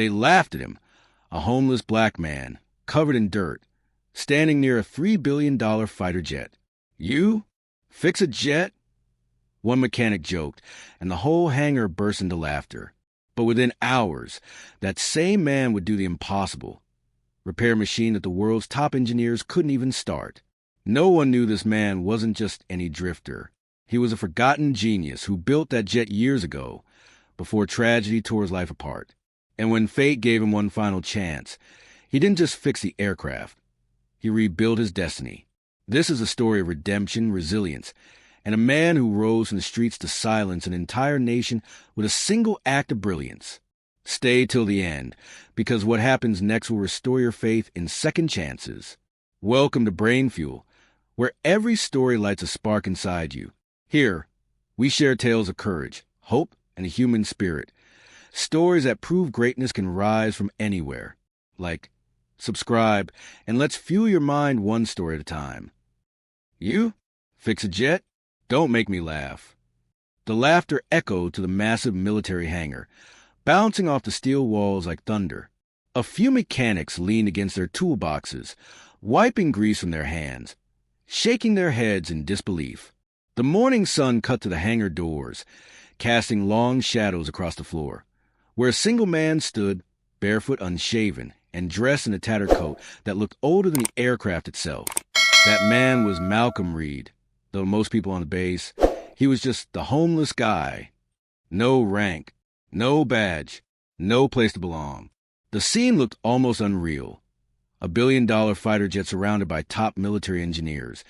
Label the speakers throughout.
Speaker 1: They laughed at him, a homeless black man, covered in dirt, standing near a $3 billion fighter jet. You? Fix a jet? One mechanic joked, and the whole hangar burst into laughter. But within hours, that same man would do the impossible. Repair a machine that the world's top engineers couldn't even start. No one knew this man wasn't just any drifter. He was a forgotten genius who built that jet years ago, before tragedy tore his life apart. And when fate gave him one final chance, he didn't just fix the aircraft. He rebuilt his destiny. This is a story of redemption, resilience, and a man who rose from the streets to silence an entire nation with a single act of brilliance. Stay till the end, because what happens next will restore your faith in second chances. Welcome to BrainFuel, where every story lights a spark inside you. Here, we share tales of courage, hope, and a human spirit. Stories that prove greatness can rise from anywhere. Like, subscribe, and let's fuel your mind one story at a time. You? Fix a jet? Don't make me laugh. The laughter echoed to the massive military hangar, bouncing off the steel walls like thunder. A few mechanics leaned against their toolboxes, wiping grease from their hands, shaking their heads in disbelief. The morning sun cut to the hangar doors, casting long shadows across the floor, where a single man stood, barefoot, unshaven, and dressed in a tattered coat that looked older than the aircraft itself. That man was Malcolm Reed. Though most people on the base, he was just the homeless guy. No rank, no badge, no place to belong. The scene looked almost unreal. A billion-dollar fighter jet surrounded by top military engineers,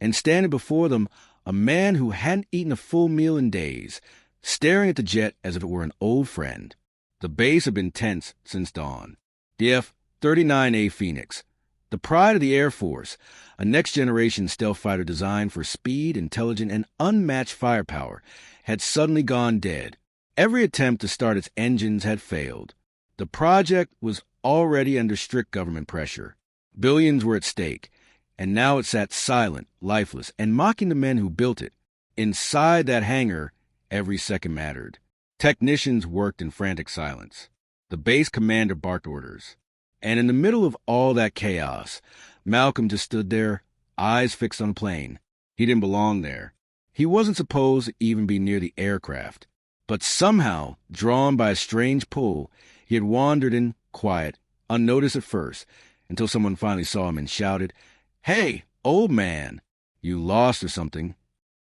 Speaker 1: and standing before them, a man who hadn't eaten a full meal in days, staring at the jet as if it were an old friend. The base had been tense since dawn. The F-39A Phoenix, the pride of the Air Force, a next-generation stealth fighter designed for speed, intelligence, and unmatched firepower, had suddenly gone dead. Every attempt to start its engines had failed. The project was already under strict government pressure. Billions were at stake, and now it sat silent, lifeless, and mocking the men who built it. Inside that hangar, every second mattered. Technicians worked in frantic silence. The base commander barked orders. And in the middle of all that chaos, Malcolm just stood there, eyes fixed on the plane. He didn't belong there. He wasn't supposed to even be near the aircraft. But somehow, drawn by a strange pull, he had wandered in quiet, unnoticed at first, until someone finally saw him and shouted, "Hey, old man, you lost or something?"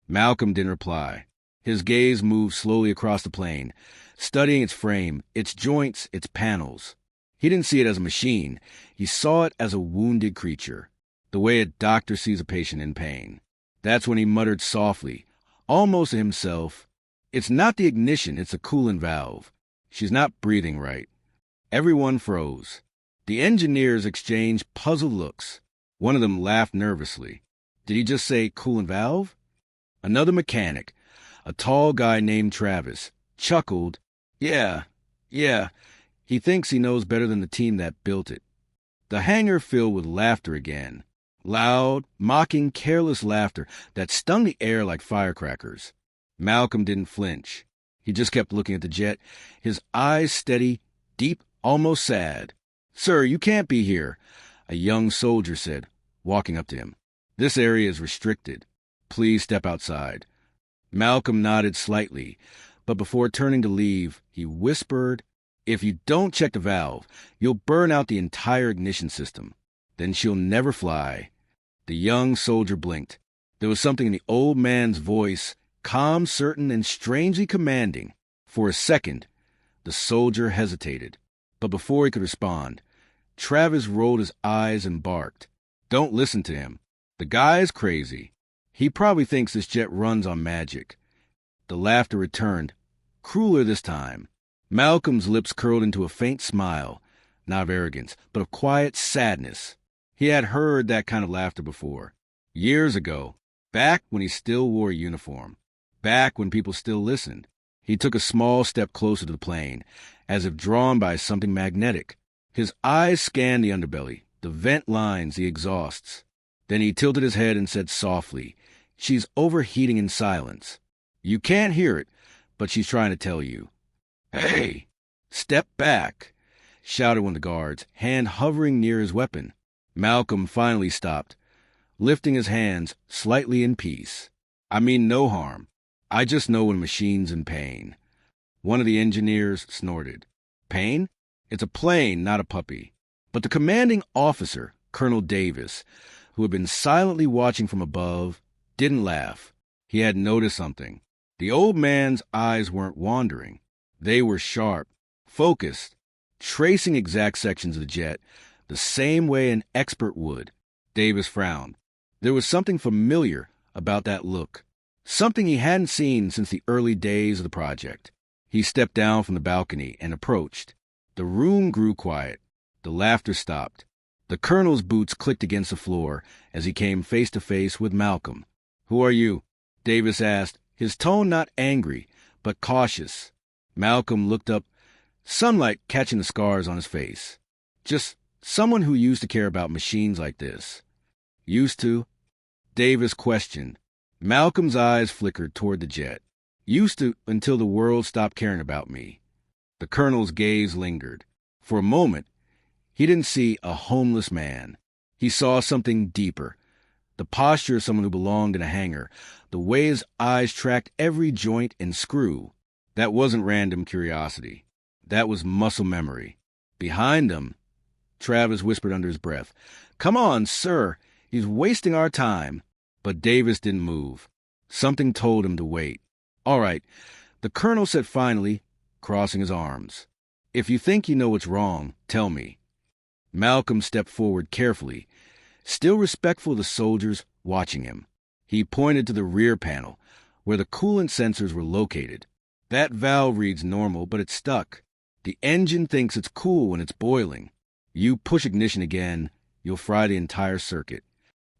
Speaker 1: Malcolm didn't reply. His gaze moved slowly across the plane, studying its frame, its joints, its panels. He didn't see it as a machine. He saw it as a wounded creature, the way a doctor sees a patient in pain. That's when he muttered softly, almost to himself, "It's not the ignition, it's a coolant valve. She's not breathing right." Everyone froze. The engineers exchanged puzzled looks. One of them laughed nervously. Did he just say coolant valve? Another mechanic, a tall guy named Travis, chuckled. Yeah. He thinks he knows better than the team that built it." The hangar filled with laughter again. Loud, mocking, careless laughter that stung the air like firecrackers. Malcolm didn't flinch. He just kept looking at the jet, his eyes steady, deep, almost sad. "Sir, you can't be here," a young soldier said, walking up to him. "This area is restricted. Please step outside." Malcolm nodded slightly, but before turning to leave, he whispered, "If you don't check the valve, you'll burn out the entire ignition system. Then she'll never fly." The young soldier blinked. There was something in the old man's voice, calm, certain, and strangely commanding. For a second, the soldier hesitated. But before he could respond, Travis rolled his eyes and barked. "Don't listen to him. The guy's crazy. He probably thinks this jet runs on magic." The laughter returned, crueler this time. Malcolm's lips curled into a faint smile, not of arrogance, but of quiet sadness. He had heard that kind of laughter before. Years ago, back when he still wore a uniform, back when people still listened. He took a small step closer to the plane, as if drawn by something magnetic. His eyes scanned the underbelly, the vent lines, the exhausts. Then he tilted his head and said softly, "She's overheating in silence. You can't hear it, but she's trying to tell you. Hey, step back. shouted one of the guards, hand hovering near his weapon. Malcolm finally stopped, lifting his hands slightly in peace. I mean no harm. I just know when a machine's in pain. One of the engineers snorted. Pain? It's a plane, not a puppy. But the commanding officer, Colonel Davis, who had been silently watching from above, didn't laugh. He had noticed something. The old man's eyes weren't wandering. They were sharp, focused, tracing exact sections of the jet, the same way an expert would. Davis frowned. There was something familiar about that look, something he hadn't seen since the early days of the project. He stepped down from the balcony and approached. The room grew quiet. The laughter stopped. The colonel's boots clicked against the floor as he came face to face with Malcolm. "Who are you?" Davis asked, his tone not angry, but cautious. Malcolm looked up, sunlight catching the scars on his face. "Just someone who used to care about machines like this." "Used to?" Davis questioned. Malcolm's eyes flickered toward the jet. "Used to until the world stopped caring about me." The colonel's gaze lingered. For a moment, he didn't see a homeless man. He saw something deeper. The posture of someone who belonged in a hangar, the way his eyes tracked every joint and screw. That wasn't random curiosity. That was muscle memory. Behind him, Travis whispered under his breath, "Come on, sir. He's wasting our time." But Davis didn't move. Something told him to wait. "All right," the colonel said finally, crossing his arms. "If you think you know what's wrong, tell me." Malcolm stepped forward carefully, still respectful of the soldiers watching him. He pointed to the rear panel, where the coolant sensors were located. "That valve reads normal, but it's stuck. The engine thinks it's cool when it's boiling. You push ignition again, you'll fry the entire circuit."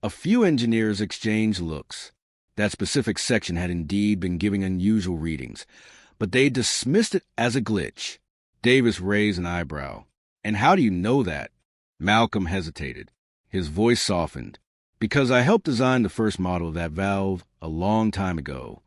Speaker 1: A few engineers exchanged looks. That specific section had indeed been giving unusual readings, but they dismissed it as a glitch. Davis raised an eyebrow. "And how do you know that?" Malcolm hesitated. His voice softened. "Because I helped design the first model of that valve a long time ago."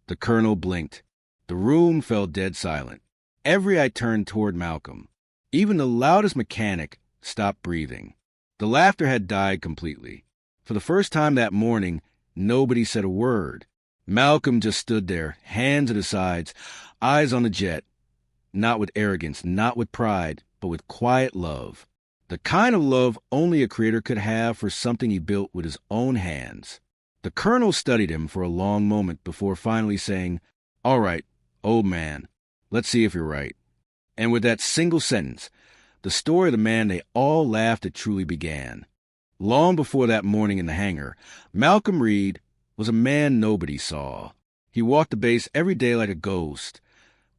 Speaker 1: The colonel blinked. The room fell dead silent. Every eye turned toward Malcolm. Even the loudest mechanic stopped breathing. The laughter had died completely. For the first time that morning, nobody said a word. Malcolm just stood there, hands at his sides, eyes on the jet. Not with arrogance, not with pride, but with quiet love. The kind of love only a creator could have for something he built with his own hands. The colonel studied him for a long moment before finally saying, "All right, old man, let's see if you're right." And with that single sentence, the story of the man they all laughed at truly began. Long before that morning in the hangar, Malcolm Reed was a man nobody saw. He walked the base every day like a ghost,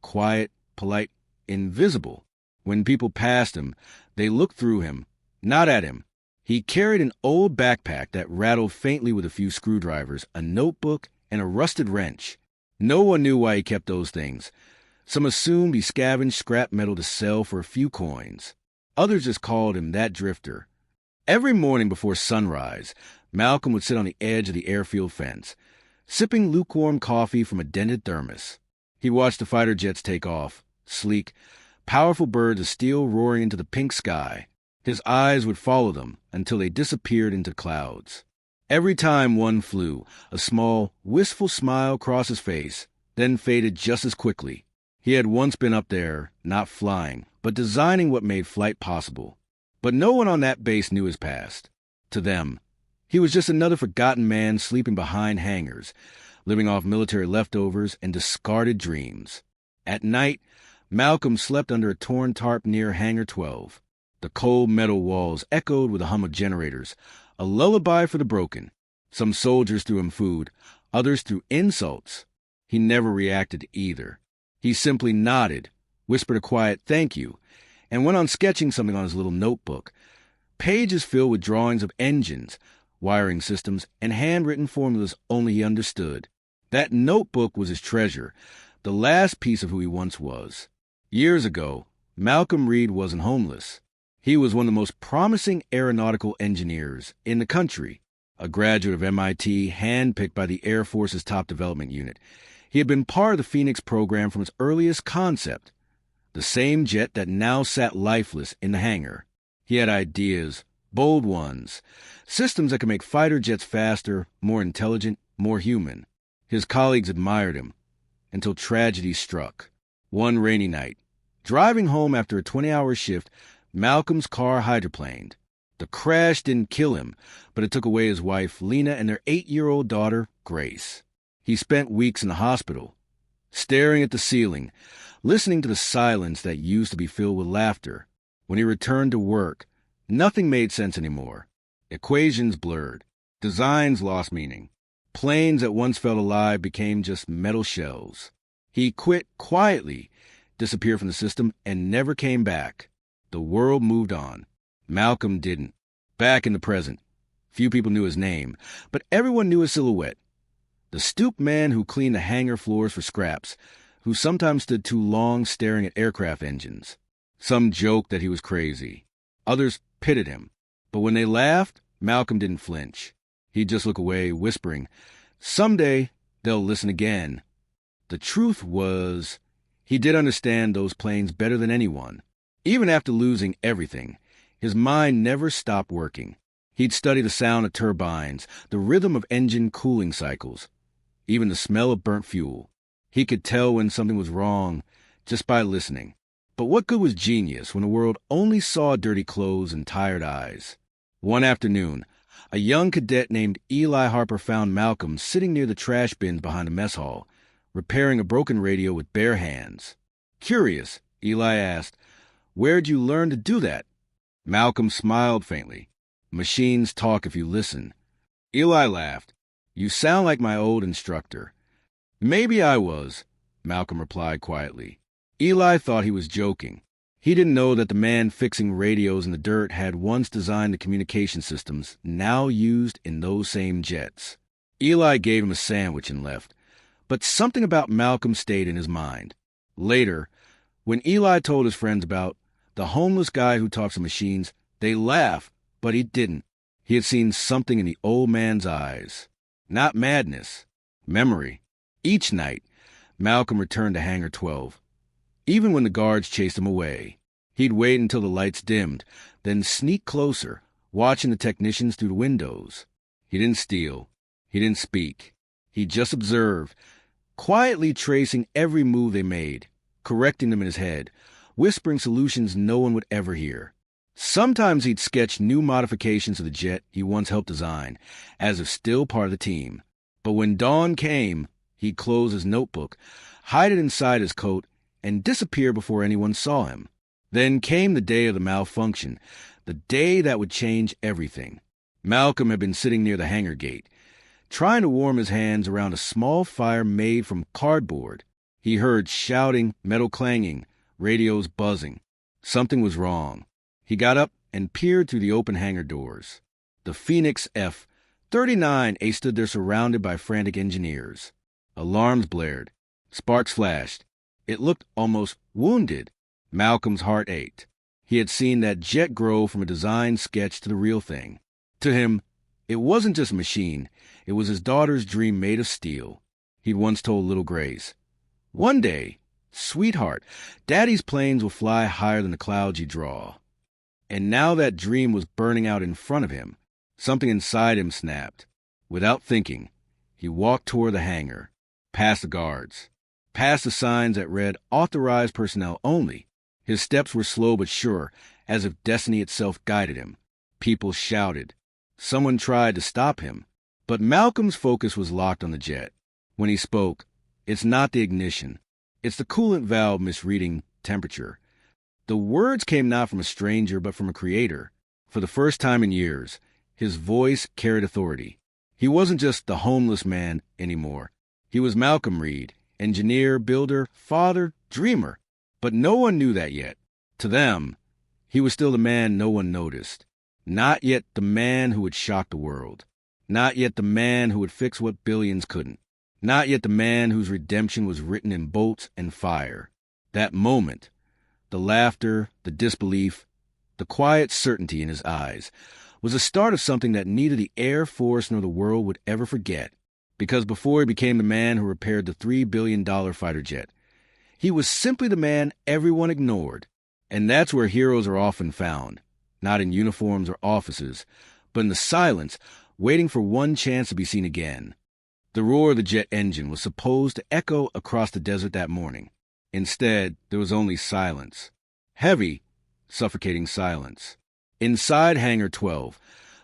Speaker 1: quiet, polite, invisible. When people passed him, they looked through him, not at him. He carried an old backpack that rattled faintly with a few screwdrivers, a notebook, and a rusted wrench. No one knew why he kept those things. Some assumed he scavenged scrap metal to sell for a few coins. Others just called him that drifter. Every morning before sunrise, Malcolm would sit on the edge of the airfield fence, sipping lukewarm coffee from a dented thermos. He watched the fighter jets take off, sleek, powerful birds of steel roaring into the pink sky. His eyes would follow them until they disappeared into clouds. Every time one flew, a small, wistful smile crossed his face, then faded just as quickly. He had once been up there, not flying, but designing what made flight possible. But no one on that base knew his past. To them, he was just another forgotten man sleeping behind hangars, living off military leftovers and discarded dreams. At night, Malcolm slept under a torn tarp near Hangar 12. The cold metal walls echoed with the hum of generators, a lullaby for the broken. Some soldiers threw him food, others threw insults. He never reacted to either. He simply nodded, whispered a quiet thank you, and went on sketching something on his little notebook. Pages filled with drawings of engines, wiring systems, and handwritten formulas only he understood. That notebook was his treasure, the last piece of who he once was. Years ago, Malcolm Reed wasn't homeless. He was one of the most promising aeronautical engineers in the country, a graduate of MIT, handpicked by the Air Force's top development unit. He had been part of the Phoenix program from its earliest concept, The same jet that now sat lifeless in the hangar. He had ideas, bold ones, systems that could make fighter jets faster, more intelligent, more human. His colleagues admired him, until tragedy struck. One rainy night, driving home after a 20-hour shift, Malcolm's car hydroplaned. The crash didn't kill him, but it took away his wife, Lena, and their 8-year-old daughter, Grace. He spent weeks in the hospital, staring at the ceiling, listening to the silence that used to be filled with laughter. When he returned to work, nothing made sense anymore. Equations blurred. Designs lost meaning. Planes that once felt alive became just metal shells. He quit quietly, disappeared from the system, and never came back. The world moved on. Malcolm didn't. Back in the present, few people knew his name, but everyone knew his silhouette. The stooped man who cleaned the hangar floors for scraps, who sometimes stood too long staring at aircraft engines. Some joked that he was crazy. Others pitied him. But when they laughed, Malcolm didn't flinch. He'd just look away, whispering, "Someday they'll listen again." The truth was, he did understand those planes better than anyone. Even after losing everything, his mind never stopped working. He'd study the sound of turbines, the rhythm of engine cooling cycles, even the smell of burnt fuel. He could tell when something was wrong just by listening. But what good was genius when the world only saw dirty clothes and tired eyes? One afternoon, a young cadet named Eli Harper found Malcolm sitting near the trash bins behind the mess hall, repairing a broken radio with bare hands. Curious, Eli asked, "Where'd you learn to do that?" Malcolm smiled faintly. "Machines talk if you listen." Eli laughed. "You sound like my old instructor." "Maybe I was," Malcolm replied quietly. Eli thought he was joking. He didn't know that the man fixing radios in the dirt had once designed the communication systems now used in those same jets. Eli gave him a sandwich and left, but something about Malcolm stayed in his mind. Later, when Eli told his friends about the homeless guy who talks to machines, they laughed, but he didn't. He had seen something in the old man's eyes. Not madness, memory. Each night, Malcolm returned to Hangar 12. Even when the guards chased him away, he'd wait until the lights dimmed, then sneak closer, watching the technicians through the windows. He didn't steal. He didn't speak. He just observed, quietly tracing every move they made, correcting them in his head, whispering solutions no one would ever hear. Sometimes he'd sketch new modifications of the jet he once helped design, as if still part of the team. But when dawn came, he'd close his notebook, hide it inside his coat, and disappear before anyone saw him. Then came the day of the malfunction, the day that would change everything. Malcolm had been sitting near the hangar gate, trying to warm his hands around a small fire made from cardboard. He heard shouting, metal clanging, radios buzzing. Something was wrong. He got up and peered through the open hangar doors. The Phoenix F-39A stood there surrounded by frantic engineers. Alarms blared. Sparks flashed. It looked almost wounded. Malcolm's heart ached. He had seen that jet grow from a design sketch to the real thing. To him, it wasn't just a machine. It was his daughter's dream made of steel. He'd once told little Grace, "One day, sweetheart, Daddy's planes will fly higher than the clouds you draw." And now that dream was burning out in front of him. Something inside him snapped. Without thinking, he walked toward the hangar, past the guards, past the signs that read "Authorized personnel only." His steps were slow but sure, as if destiny itself guided him. People shouted. Someone tried to stop him. But Malcolm's focus was locked on the jet. When he spoke, "It's not the ignition. It's the coolant valve misreading temperature." The words came not from a stranger, but from a creator. For the first time in years, his voice carried authority. He wasn't just the homeless man anymore. He was Malcolm Reed, engineer, builder, father, dreamer. But no one knew that yet. To them, he was still the man no one noticed. Not yet the man who would shock the world. Not yet the man who would fix what billions couldn't. Not yet the man whose redemption was written in bolts and fire. That moment, the laughter, the disbelief, the quiet certainty in his eyes, was the start of something that neither the Air Force nor the world would ever forget. Because before he became the man who repaired the $3 billion fighter jet, He was simply the man everyone ignored. And that's where heroes are often found, not in uniforms or offices, but in the silence, waiting for one chance to be seen again. The roar of the jet engine was supposed to echo across the desert that morning. Instead, there was only silence. Heavy, suffocating silence. Inside Hangar 12,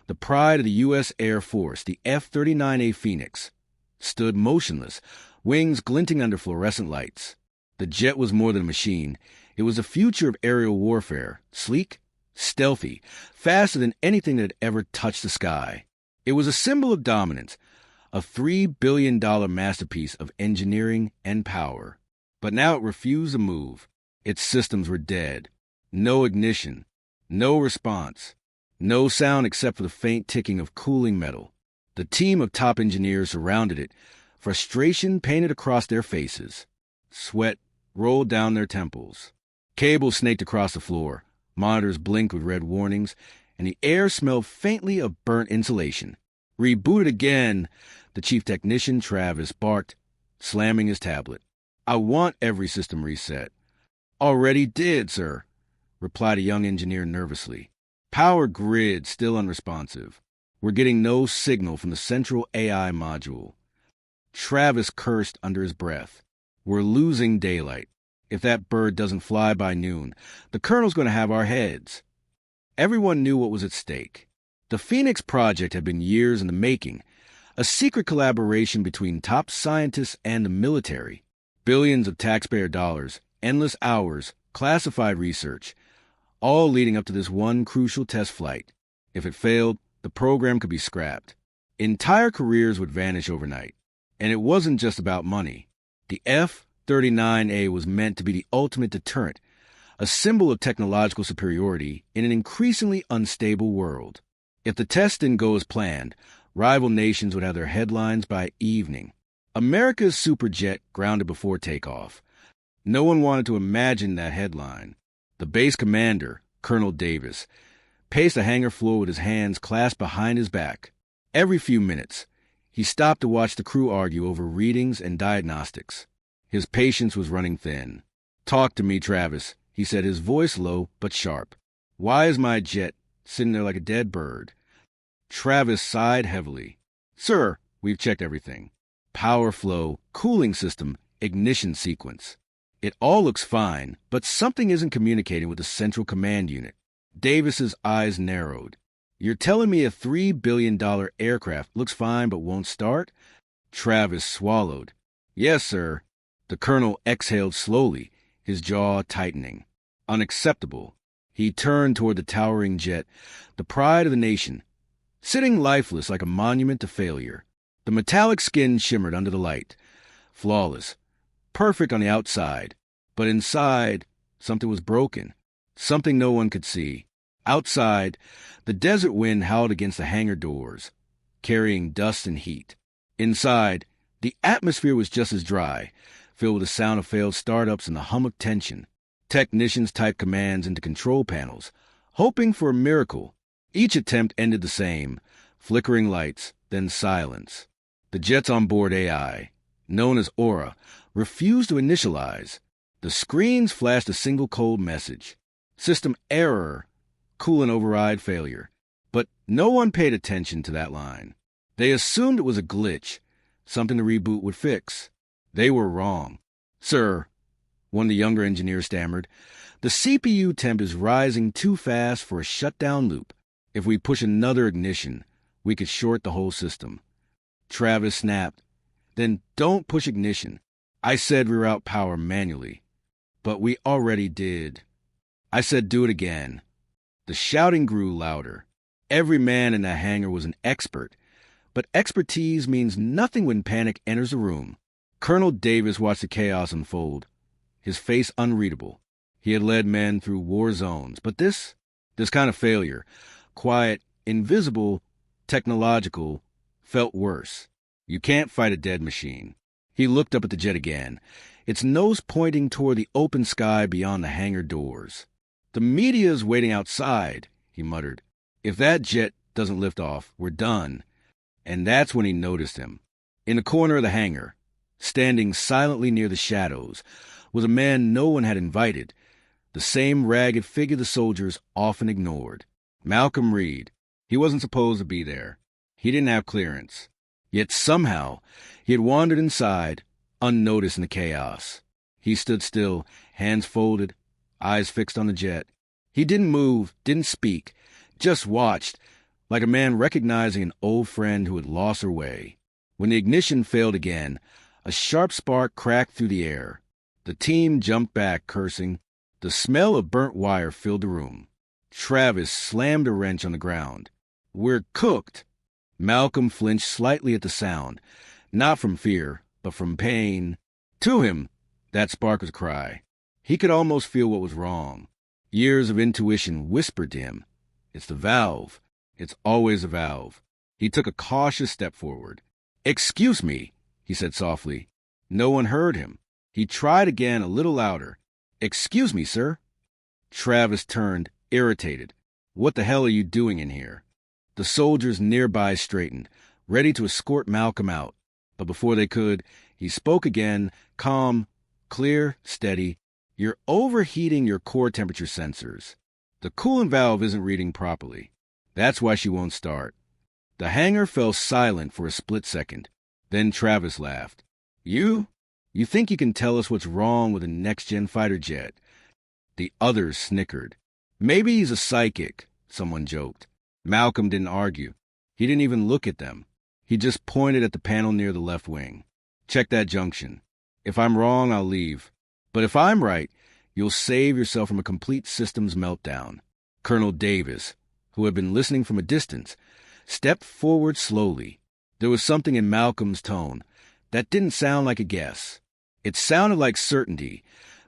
Speaker 1: the pride of the U.S. Air Force, the F-39A Phoenix, stood motionless, wings glinting under fluorescent lights. The jet was more than a machine. It was the future of aerial warfare, sleek, stealthy, faster than anything that had ever touched the sky. It was a symbol of dominance, a $3 billion masterpiece of engineering and power. But now it refused to move. Its systems were dead. No ignition, no response, no sound except for the faint ticking of cooling metal. The team of top engineers surrounded it, frustration painted across their faces. Sweat rolled down their temples. Cables snaked across the floor, monitors blinked with red warnings, and the air smelled faintly of burnt insulation. "Reboot it again," the chief technician, Travis, barked, slamming his tablet. "I want every system reset." "Already did, sir," replied a young engineer nervously. "Power grid still unresponsive. We're getting no signal from the central AI module." Travis cursed under his breath. "We're losing daylight. If that bird doesn't fly by noon, the colonel's going to have our heads." Everyone knew what was at stake. The Phoenix Project had been years in the making, a secret collaboration between top scientists and the military. Billions of taxpayer dollars, endless hours, classified research, all leading up to this one crucial test flight. If it failed, the program could be scrapped. Entire careers would vanish overnight. And it wasn't just about money. The F-39A was meant to be the ultimate deterrent, a symbol of technological superiority in an increasingly unstable world. If the test didn't go as planned, rival nations would have their headlines by evening. America's superjet grounded before takeoff. No one wanted to imagine that headline. The base commander, Colonel Davis, paced the hangar floor with his hands clasped behind his back. Every few minutes, he stopped to watch the crew argue over readings and diagnostics. His patience was running thin. "Talk to me, Travis," he said, his voice low but sharp. "Why is my jet sitting there like a dead bird?" Travis sighed heavily. "Sir, we've checked everything. Power flow, cooling system, ignition sequence. It all looks fine, but something isn't communicating with the central command unit." Davis's eyes narrowed. "You're telling me a $3 billion aircraft looks fine but won't start?" Travis swallowed. "Yes, sir." The colonel exhaled slowly, his jaw tightening. Unacceptable. He turned toward the towering jet, the pride of the nation, sitting lifeless like a monument to failure. The metallic skin shimmered under the light. Flawless. Perfect on the outside. But inside, something was broken. Something no one could see. Outside, the desert wind howled against the hangar doors, carrying dust and heat. Inside, the atmosphere was just as dry, filled with the sound of failed startups and the hum of tension. Technicians typed commands into control panels, hoping for a miracle. Each attempt ended the same, flickering lights, then silence. The jet's onboard AI, known as Aura, refused to initialize. The screens flashed a single cold message. System error, coolant override failure. But no one paid attention to that line. They assumed it was a glitch, something the reboot would fix. They were wrong. "Sir," one of the younger engineers stammered, "the CPU temp is rising too fast for a shutdown loop. If we push another ignition, we could short the whole system." Travis snapped. "Then don't push ignition. I said reroute power manually." "But we already did." "I said do it again." The shouting grew louder. Every man in that hangar was an expert. But expertise means nothing when panic enters a room. Colonel Davis watched the chaos unfold, his face unreadable. He had led men through war zones, but this kind of failure, quiet, invisible, technological, felt worse. You can't fight a dead machine. He looked up at the jet again, its nose pointing toward the open sky beyond the hangar doors. "The media's waiting outside," he muttered. "If that jet doesn't lift off, we're done." And that's when he noticed him. In the corner of the hangar, standing silently near the shadows, was a man no one had invited, the same ragged figure the soldiers often ignored. Malcolm Reed. He wasn't supposed to be there. He didn't have clearance. Yet somehow he had wandered inside, unnoticed in the chaos. He stood still, hands folded, eyes fixed on the jet. He didn't move, didn't speak, just watched, like a man recognizing an old friend who had lost her way. When the ignition failed again, a sharp spark cracked through the air. The team jumped back, cursing. The smell of burnt wire filled the room. Travis slammed a wrench on the ground. "We're cooked!" Malcolm flinched slightly at the sound, not from fear, but from pain. To him, that spark was a cry. He could almost feel what was wrong. Years of intuition whispered to him, "It's the valve. It's always a valve." He took a cautious step forward. "Excuse me," he said softly. No one heard him. He tried again, a little louder. "Excuse me, sir." Travis turned, irritated. "What the hell are you doing in here?" The soldiers nearby straightened, ready to escort Malcolm out. But before they could, he spoke again, calm, clear, steady. "You're overheating your core temperature sensors. The coolant valve isn't reading properly. That's why she won't start." The hangar fell silent for a split second. Then Travis laughed. You think you can tell us what's wrong with a next-gen fighter jet?" The others snickered. "Maybe he's a psychic," someone joked. Malcolm didn't argue. He didn't even look at them. He just pointed at the panel near the left wing. "Check that junction. If I'm wrong, I'll leave. But if I'm right, you'll save yourself from a complete systems meltdown." Colonel Davis, who had been listening from a distance, stepped forward slowly. There was something in Malcolm's tone that didn't sound like a guess. It sounded like certainty,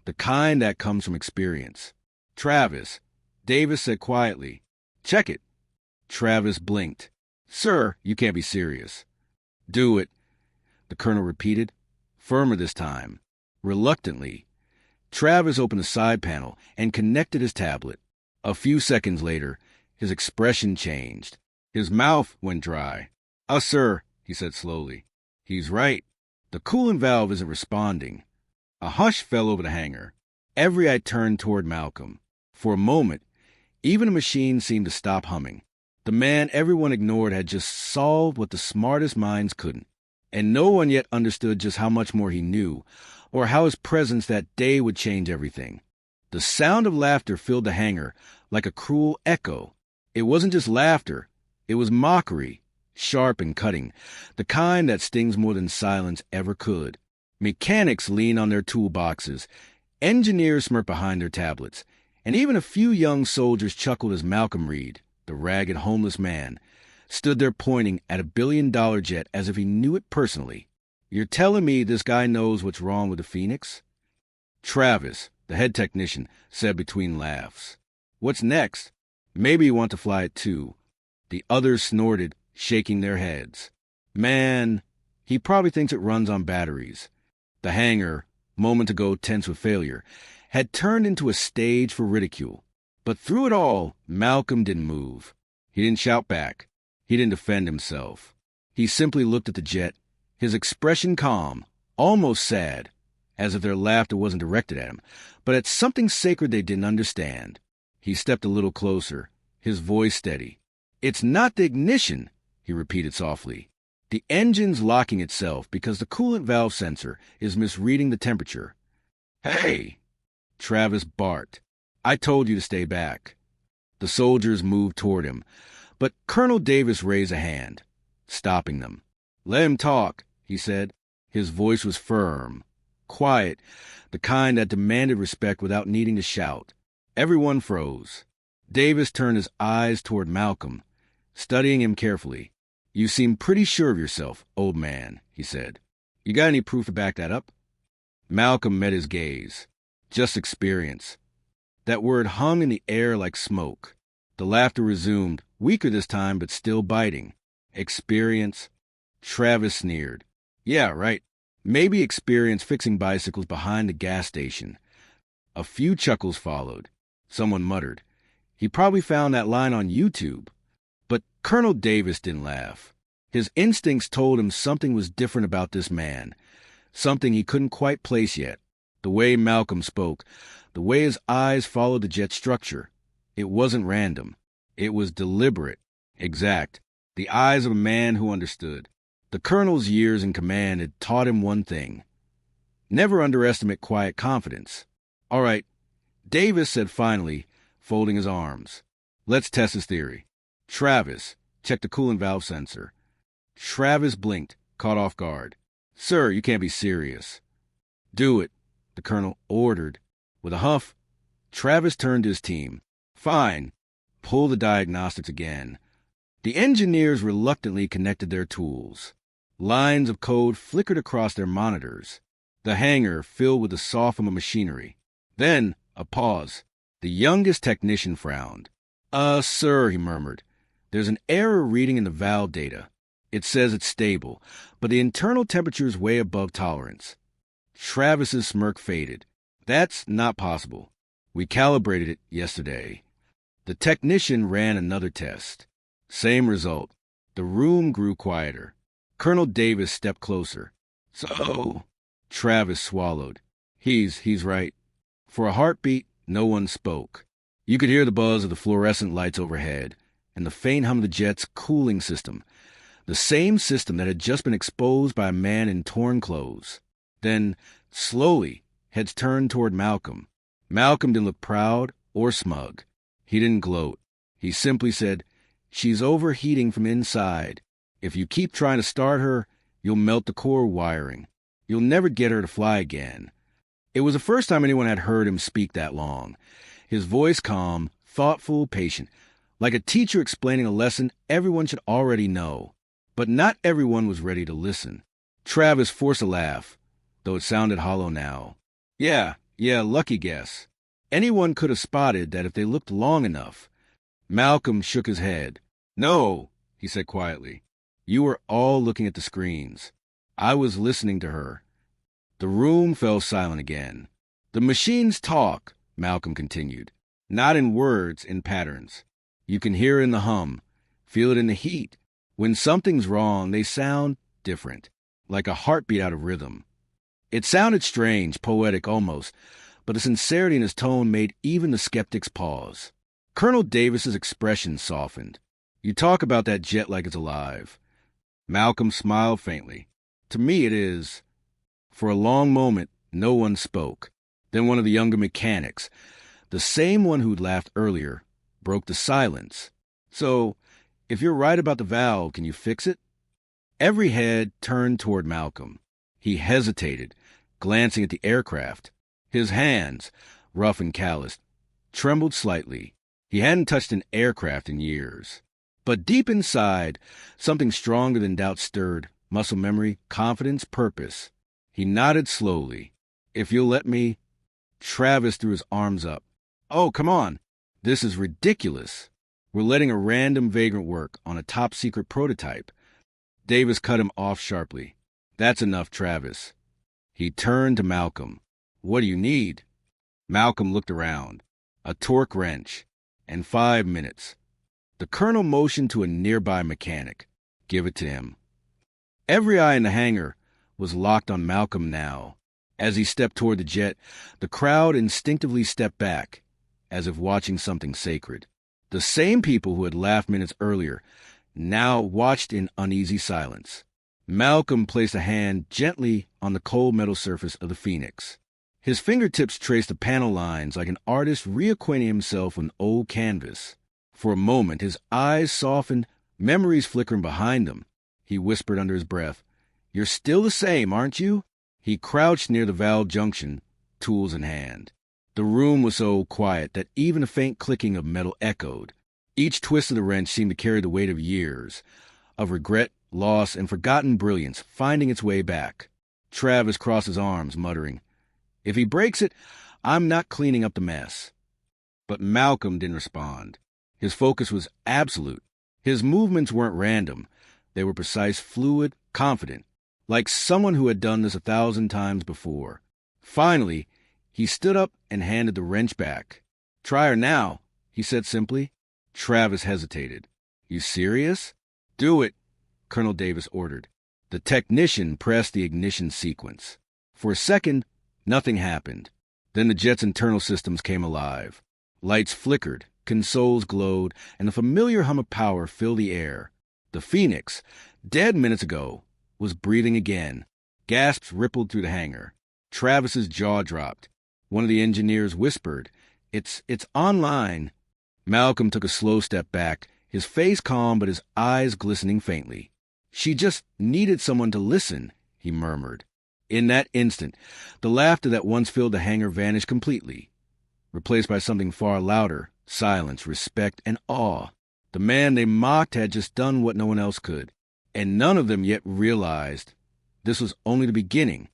Speaker 1: the kind that comes from experience. "Travis," Davis said quietly. "Check it." Travis blinked. "Sir, you can't be serious." "Do it," the colonel repeated, firmer this time. Reluctantly, Travis opened the side panel and connected his tablet. A few seconds later, his expression changed. His mouth went dry. Sir," he said slowly. "He's right. The coolant valve isn't responding." A hush fell over the hangar. Every eye turned toward Malcolm. For a moment, even a machine seemed to stop humming. The man everyone ignored had just solved what the smartest minds couldn't. And no one yet understood just how much more he knew, or how his presence that day would change everything. The sound of laughter filled the hangar like a cruel echo. It wasn't just laughter. It was mockery, sharp and cutting, the kind that stings more than silence ever could. Mechanics leaned on their toolboxes, engineers smirked behind their tablets, and even a few young soldiers chuckled as Malcolm Reed, the ragged homeless man, stood there pointing at a billion-dollar jet as if he knew it personally. "You're telling me this guy knows what's wrong with the Phoenix?" Travis, the head technician, said between laughs. "What's next? Maybe you want to fly it too." The others snorted, shaking their heads. "Man, he probably thinks it runs on batteries." The hangar, moment ago tense with failure, had turned into a stage for ridicule. But through it all, Malcolm didn't move. He didn't shout back. He didn't defend himself. He simply looked at the jet, his expression calm, almost sad, as if their laughter wasn't directed at him, but at something sacred they didn't understand. He stepped a little closer, his voice steady. "It's not the ignition," he repeated softly. "The engine's locking itself because the coolant valve sensor is misreading the temperature." "Hey!" Travis barked. "I told you to stay back." The soldiers moved toward him, but Colonel Davis raised a hand, stopping them. "Let him talk," he said. His voice was firm, quiet, the kind that demanded respect without needing to shout. Everyone froze. Davis turned his eyes toward Malcolm, studying him carefully. "You seem pretty sure of yourself, old man," he said. "You got any proof to back that up?" Malcolm met his gaze. "Just experience." That word hung in the air like smoke. The laughter resumed, weaker this time but still biting. "Experience?" Travis sneered. "Yeah, right. Maybe experience fixing bicycles behind the gas station." A few chuckles followed. Someone muttered, "He probably found that line on YouTube." But Colonel Davis didn't laugh. His instincts told him something was different about this man, something he couldn't quite place yet. The way Malcolm spoke, the way his eyes followed the jet's structure. It wasn't random. It was deliberate, exact. The eyes of a man who understood. The colonel's years in command had taught him one thing. Never underestimate quiet confidence. All right, Davis said finally, folding his arms. Let's test his theory. Travis, check the coolant valve sensor. Travis blinked, caught off guard. Sir, you can't be serious. Do it, the colonel ordered. With a huff, Travis turned to his team. Fine. Pull the diagnostics again. The engineers reluctantly connected their tools. Lines of code flickered across their monitors. The hangar filled with the sough of machinery. Then, a pause. The youngest technician frowned. Sir, he murmured. There's an error reading in the valve data. It says it's stable, but the internal temperature is way above tolerance. Travis's smirk faded. That's not possible. We calibrated it yesterday. The technician ran another test. Same result. The room grew quieter. Colonel Davis stepped closer. So, Travis swallowed. He's right. For a heartbeat, no one spoke. You could hear the buzz of the fluorescent lights overhead and the faint hum of the jet's cooling system, the same system that had just been exposed by a man in torn clothes. Then, slowly, heads turned toward Malcolm. Malcolm didn't look proud or smug. He didn't gloat. He simply said, "She's overheating from inside. If you keep trying to start her, you'll melt the core wiring. You'll never get her to fly again." It was the first time anyone had heard him speak that long. His voice calm, thoughtful, patient, like a teacher explaining a lesson everyone should already know. But not everyone was ready to listen. Travis forced a laugh, though it sounded hollow now. Yeah, lucky guess. Anyone could have spotted that if they looked long enough. Malcolm shook his head. No, he said quietly. You were all looking at the screens. I was listening to her. The room fell silent again. The machines talk, Malcolm continued. Not in words, in patterns. You can hear it in the hum, feel it in the heat. When something's wrong, they sound different, like a heartbeat out of rhythm. It sounded strange, poetic almost, but the sincerity in his tone made even the skeptics pause. Colonel Davis's expression softened. You talk about that jet like it's alive. Malcolm smiled faintly. To me it is. For a long moment, no one spoke. Then one of the younger mechanics, the same one who'd laughed earlier, broke the silence. So, if you're right about the valve, can you fix it? Every head turned toward Malcolm. He hesitated, glancing at the aircraft. His hands, rough and calloused, trembled slightly. He hadn't touched an aircraft in years. But deep inside, something stronger than doubt stirred, muscle memory, confidence, purpose. He nodded slowly. If you'll let me... Travis threw his arms up. Oh, come on. This is ridiculous. We're letting a random vagrant work on a top-secret prototype. Davis cut him off sharply. That's enough, Travis. He turned to Malcolm. What do you need? Malcolm looked around. A torque wrench. And 5 minutes. The colonel motioned to a nearby mechanic. Give it to him. Every eye in the hangar was locked on Malcolm now. As he stepped toward the jet, the crowd instinctively stepped back, as if watching something sacred. The same people who had laughed minutes earlier now watched in uneasy silence. Malcolm placed a hand gently on the cold metal surface of the Phoenix. His fingertips traced the panel lines like an artist reacquainting himself with an old canvas. For a moment, his eyes softened, memories flickering behind them. He whispered under his breath, "You're still the same, aren't you?" He crouched near the valve junction, tools in hand. The room was so quiet that even a faint clicking of metal echoed. Each twist of the wrench seemed to carry the weight of years, of regret, loss, and forgotten brilliance finding its way back. Travis crossed his arms, muttering, "If he breaks it, I'm not cleaning up the mess." But Malcolm didn't respond. His focus was absolute. His movements weren't random. They were precise, fluid, confident, like someone who had done this 1,000 times before. Finally, he stood up and handed the wrench back. "Try her now," he said simply. Travis hesitated. "You serious?" "Do it," Colonel Davis ordered. The technician pressed the ignition sequence. For a second, Nothing happened. Then the jet's internal systems came alive. Lights flickered, consoles glowed, and the familiar hum of power filled the air. The Phoenix, dead minutes ago, was breathing again. Gasps rippled through the hangar. Travis's jaw dropped. One of the engineers whispered, It's online." Malcolm took a slow step back, his face calm but his eyes glistening faintly. "She just needed someone to listen," he murmured. In that instant, the laughter that once filled the hangar vanished completely, replaced by something far louder, silence, respect, and awe. The man they mocked had just done what no one else could, and none of them yet realized this was only the beginning.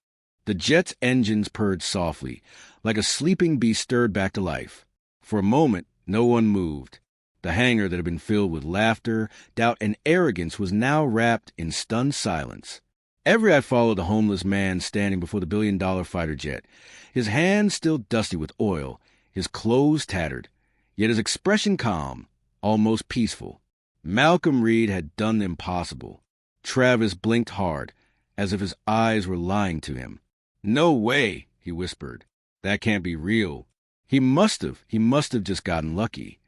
Speaker 1: The jet's engines purred softly, like a sleeping beast stirred back to life. For a moment, no one moved. The hangar that had been filled with laughter, doubt, and arrogance was now wrapped in stunned silence. Every eye followed the homeless man standing before the billion-dollar fighter jet, his hands still dusty with oil, his clothes tattered, yet his expression calm, almost peaceful. Malcolm Reed had done the impossible. Travis blinked hard, as if his eyes were lying to him. "No way," he whispered. "That can't be real." He must have just gotten lucky.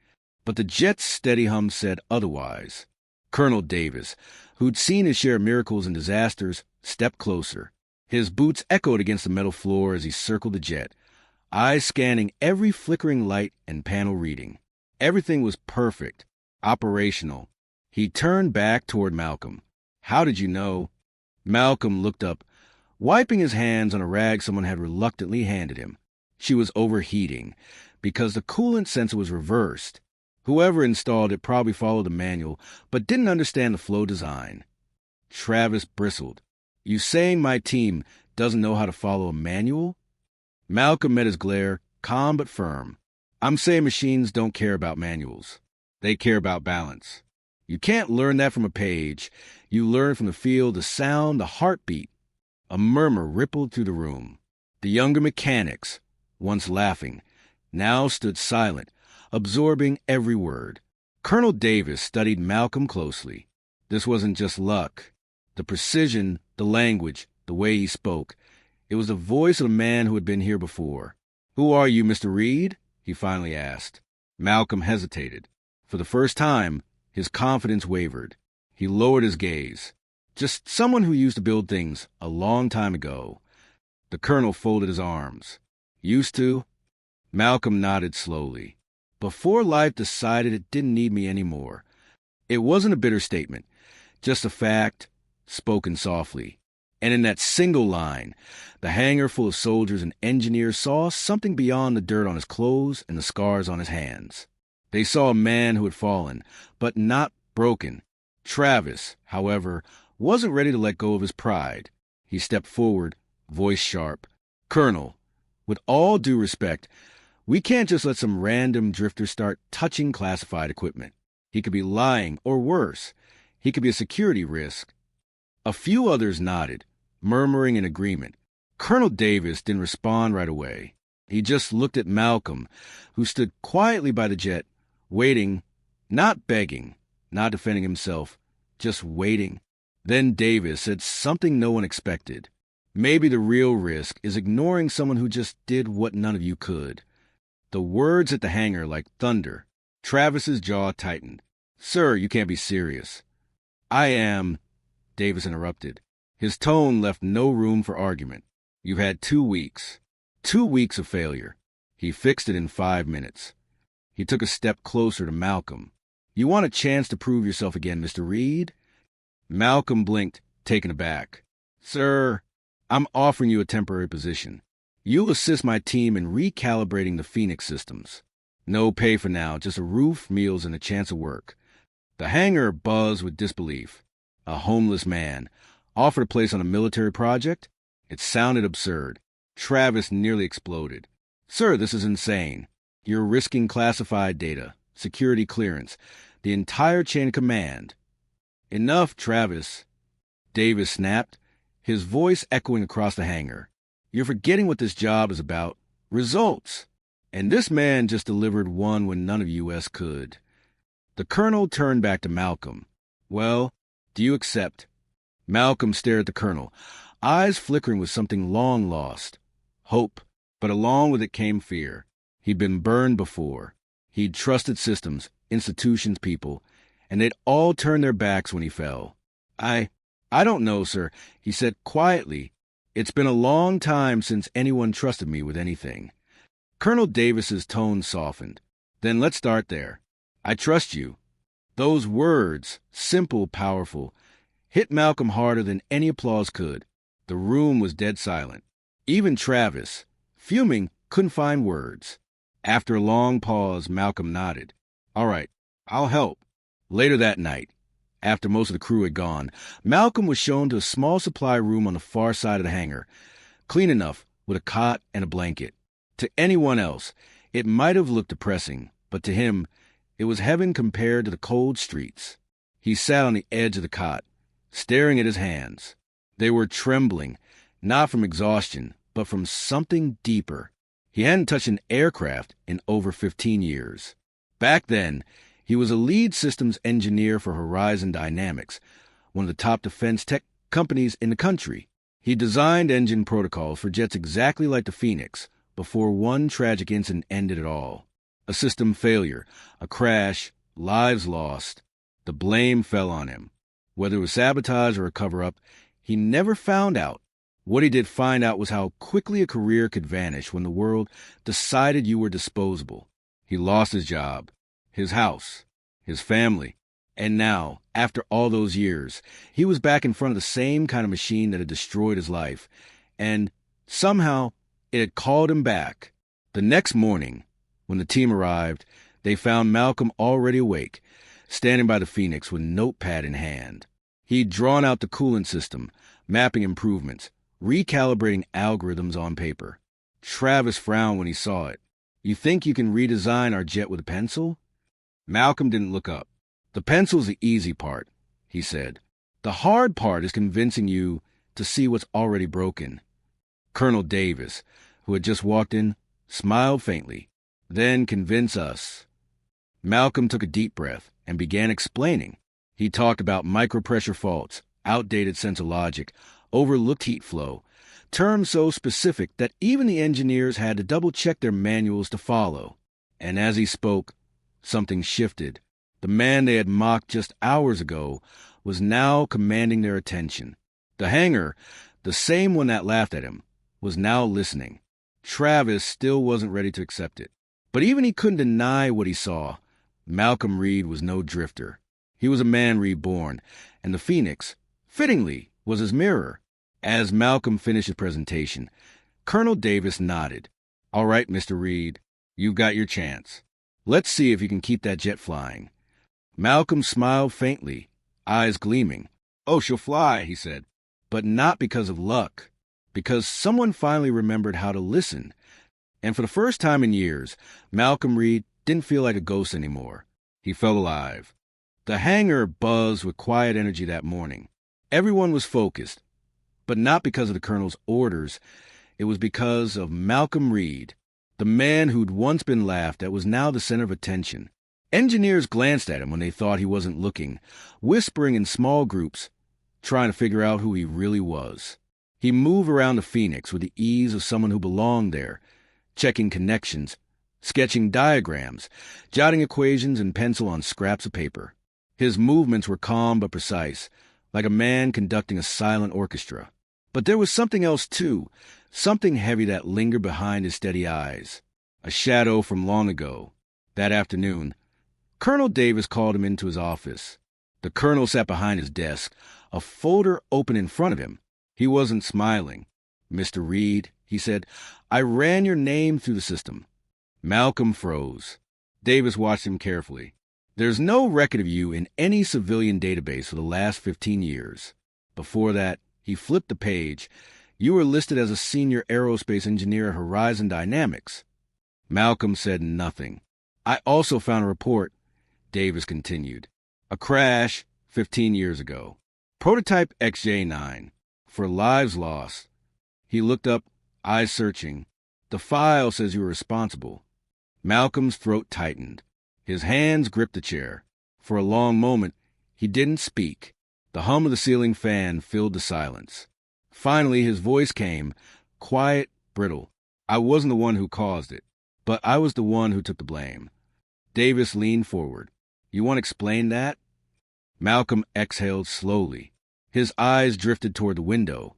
Speaker 1: But the jet's steady hum said otherwise. Colonel Davis, who'd seen his share of miracles and disasters, stepped closer. His boots echoed against the metal floor as he circled the jet, eyes scanning every flickering light and panel reading. Everything was perfect, operational. He turned back toward Malcolm. "How did you know?" Malcolm looked up, wiping his hands on a rag someone had reluctantly handed him. She was overheating, because the coolant sensor was reversed. Whoever installed it probably followed the manual, but didn't understand the flow design. Travis bristled. "You saying my team doesn't know how to follow a manual?" Malcolm met his glare, calm but firm. "I'm saying machines don't care about manuals. They care about balance. You can't learn that from a page. You learn from the feel, the sound, the heartbeat." A murmur rippled through the room. The younger mechanics, once laughing, now stood silent, absorbing every word. Colonel Davis studied Malcolm closely. This wasn't just luck. The precision, the language, the way he spoke. It was the voice of a man who had been here before. "Who are you, Mr. Reed?" he finally asked. Malcolm hesitated. For the first time, his confidence wavered. He lowered his gaze. "Just someone who used to build things a long time ago." The colonel folded his arms. "Used to?" Malcolm nodded slowly. "Before life decided it didn't need me anymore." It wasn't a bitter statement, just a fact, spoken softly. And in that single line, the hangar full of soldiers and engineers saw something beyond the dirt on his clothes and the scars on his hands. They saw a man who had fallen, but not broken. Travis, however, wasn't ready to let go of his pride. He stepped forward, voice sharp. "Colonel, with all due respect, we can't just let some random drifter start touching classified equipment. He could be lying, or worse, he could be a security risk." A few others nodded, murmuring in agreement. Colonel Davis didn't respond right away. He just looked at Malcolm, who stood quietly by the jet, waiting, not begging, not defending himself, just waiting. Then Davis said something no one expected. "Maybe the real risk is ignoring someone who just did what none of you could." The words hit the hangar like thunder. Travis's jaw tightened. "Sir, you can't be serious." "I am," Davis interrupted. His tone left no room for argument. "You've had 2 weeks. 2 weeks of failure." He fixed it in 5 minutes. He took a step closer to Malcolm. "You want a chance to prove yourself again, Mr. Reed?" Malcolm blinked, taken aback. "Sir, I'm offering you a temporary position. You'll assist my team in recalibrating the Phoenix systems. No pay for now, just a roof, meals, and a chance of work." The hangar buzzed with disbelief. A homeless man offered a place on a military project? It sounded absurd. Travis nearly exploded. "Sir, this is insane. You're risking classified data, security clearance, the entire chain of command." "Enough, Travis," Davis snapped, his voice echoing across the hangar. "You're forgetting what this job is about. Results. And this man just delivered one when none of US could." The colonel turned back to Malcolm. "Well, do you accept?" Malcolm stared at the colonel, eyes flickering with something long lost. hope, but along with it came fear. He'd been burned before. He'd trusted systems, institutions, people, and they'd all turn their backs when he fell. I don't know, sir, he said quietly. It's been a long time since anyone trusted me with anything. Colonel Davis's tone softened. Then let's start there. I trust you. Those words, simple, powerful, hit Malcolm harder than any applause could. The room was dead silent. Even Travis, fuming, couldn't find words. After a long pause, Malcolm nodded. All right, I'll help. Later that night, after most of the crew had gone, Malcolm was shown to a small supply room on the far side of the hangar, clean enough, with a cot and a blanket. To anyone else, it might have looked depressing, but to him, it was heaven compared to the cold streets. He sat on the edge of the cot, staring at his hands. They were trembling, not from exhaustion, but from something deeper. He hadn't touched an aircraft in over 15 years. Back then, he was a lead systems engineer for Horizon Dynamics, one of the top defense tech companies in the country. He designed engine protocols for jets exactly like the Phoenix before one tragic incident ended it all. A system failure, a crash, lives lost. The blame fell on him. Whether it was sabotage or a cover-up, he never found out. What he did find out was how quickly a career could vanish when the world decided you were disposable. He lost his job, his house, his family, and now, after all those years, he was back in front of the same kind of machine that had destroyed his life, and somehow it had called him back. The next morning, when the team arrived, they found Malcolm already awake, standing by the Phoenix with a notepad in hand. He'd drawn out the coolant system, mapping improvements, recalibrating algorithms on paper. Travis frowned when he saw it. You think you can redesign our jet with a pencil? Malcolm didn't look up. The pencil's the easy part, he said. The hard part is convincing you to see what's already broken. Colonel Davis, who had just walked in, smiled faintly. Then convince us. Malcolm took a deep breath and began explaining. He talked about micropressure faults, outdated sense of logic, overlooked heat flow, terms so specific that even the engineers had to double-check their manuals to follow. And as he spoke, something shifted. The man they had mocked just hours ago was now commanding their attention. The hangar, the same one that laughed at him, was now listening. Travis still wasn't ready to accept it. But even he couldn't deny what he saw. Malcolm Reed was no drifter. He was a man reborn, and the Phoenix, fittingly, was his mirror. As Malcolm finished his presentation, Colonel Davis nodded. All right, Mr. Reed, you've got your chance. Let's see if you can keep that jet flying. Malcolm smiled faintly, eyes gleaming. Oh, she'll fly, he said. But not because of luck. Because someone finally remembered how to listen. And for the first time in years, Malcolm Reed didn't feel like a ghost anymore. He felt alive. The hangar buzzed with quiet energy that morning. Everyone was focused, but not because of the colonel's orders. It was because of Malcolm Reed, the man who'd once been laughed at was now the center of attention. Engineers glanced at him when they thought he wasn't looking, whispering in small groups, trying to figure out who he really was. He moved around the Phoenix with the ease of someone who belonged there, checking connections, sketching diagrams, jotting equations in pencil on scraps of paper. His movements were calm but precise, like a man conducting a silent orchestra. But there was something else, too, something heavy that lingered behind his steady eyes. A shadow from long ago. That afternoon, Colonel Davis called him into his office. The colonel sat behind his desk, a folder open in front of him. He wasn't smiling. Mr. Reed, he said, I ran your name through the system. Malcolm froze. Davis watched him carefully. There's no record of you in any civilian database for the last 15 years. Before that, he flipped the page. You were listed as a senior aerospace engineer at Horizon Dynamics. Malcolm said nothing. I also found a report, Davis continued. A crash 15 years ago. Prototype XJ9. For lives lost. He looked up, eyes searching. The file says you were responsible. Malcolm's throat tightened. His hands gripped the chair. For a long moment, he didn't speak. The hum of the ceiling fan filled the silence. Finally, his voice came, quiet, brittle. I wasn't the one who caused it, but I was the one who took the blame. Davis leaned forward. You want to explain that? Malcolm exhaled slowly. His eyes drifted toward the window,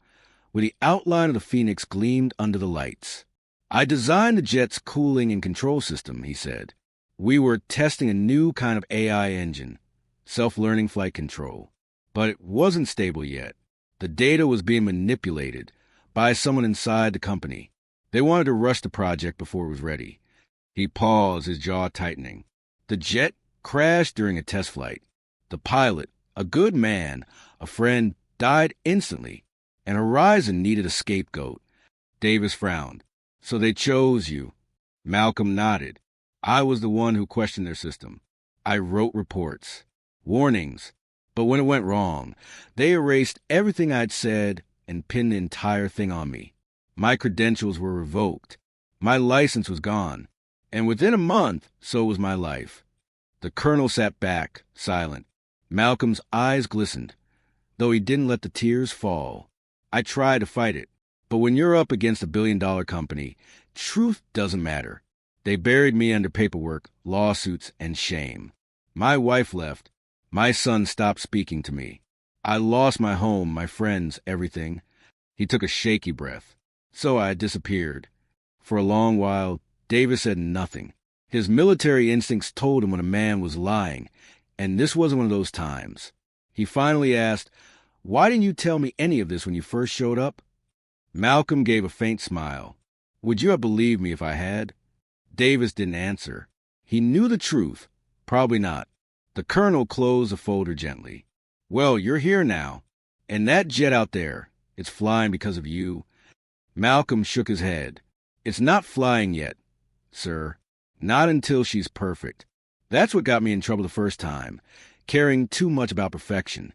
Speaker 1: where the outline of the Phoenix gleamed under the lights. I designed the jet's cooling and control system, he said. We were testing a new kind of AI engine, self-learning flight control. But it wasn't stable yet. The data was being manipulated by someone inside the company. They wanted to rush the project before it was ready. He paused, his jaw tightening. The jet crashed during a test flight. The pilot, a good man, a friend, died instantly, and Horizon needed a scapegoat. Davis frowned. So they chose you. Malcolm nodded. I was the one who questioned their system. I wrote reports, warnings. But when it went wrong, they erased everything I'd said and pinned the entire thing on me. My credentials were revoked. My license was gone. And within a month, so was my life. The colonel sat back, silent. Malcolm's eyes glistened, though he didn't let the tears fall. I tried to fight it. But when you're up against $1 billion company, truth doesn't matter. They buried me under paperwork, lawsuits, and shame. My wife left. My son stopped speaking to me. I lost my home, my friends, everything. He took a shaky breath. So I disappeared. For a long while, Davis said nothing. His military instincts told him when a man was lying, and this wasn't one of those times. He finally asked, "Why didn't you tell me any of this when you first showed up?" Malcolm gave a faint smile. Would you have believed me if I had? Davis didn't answer. He knew the truth. Probably not. The colonel closed the folder gently. Well, you're here now. And that jet out there, it's flying because of you. Malcolm shook his head. It's not flying yet, sir. Not until she's perfect. That's what got me in trouble the first time, caring too much about perfection.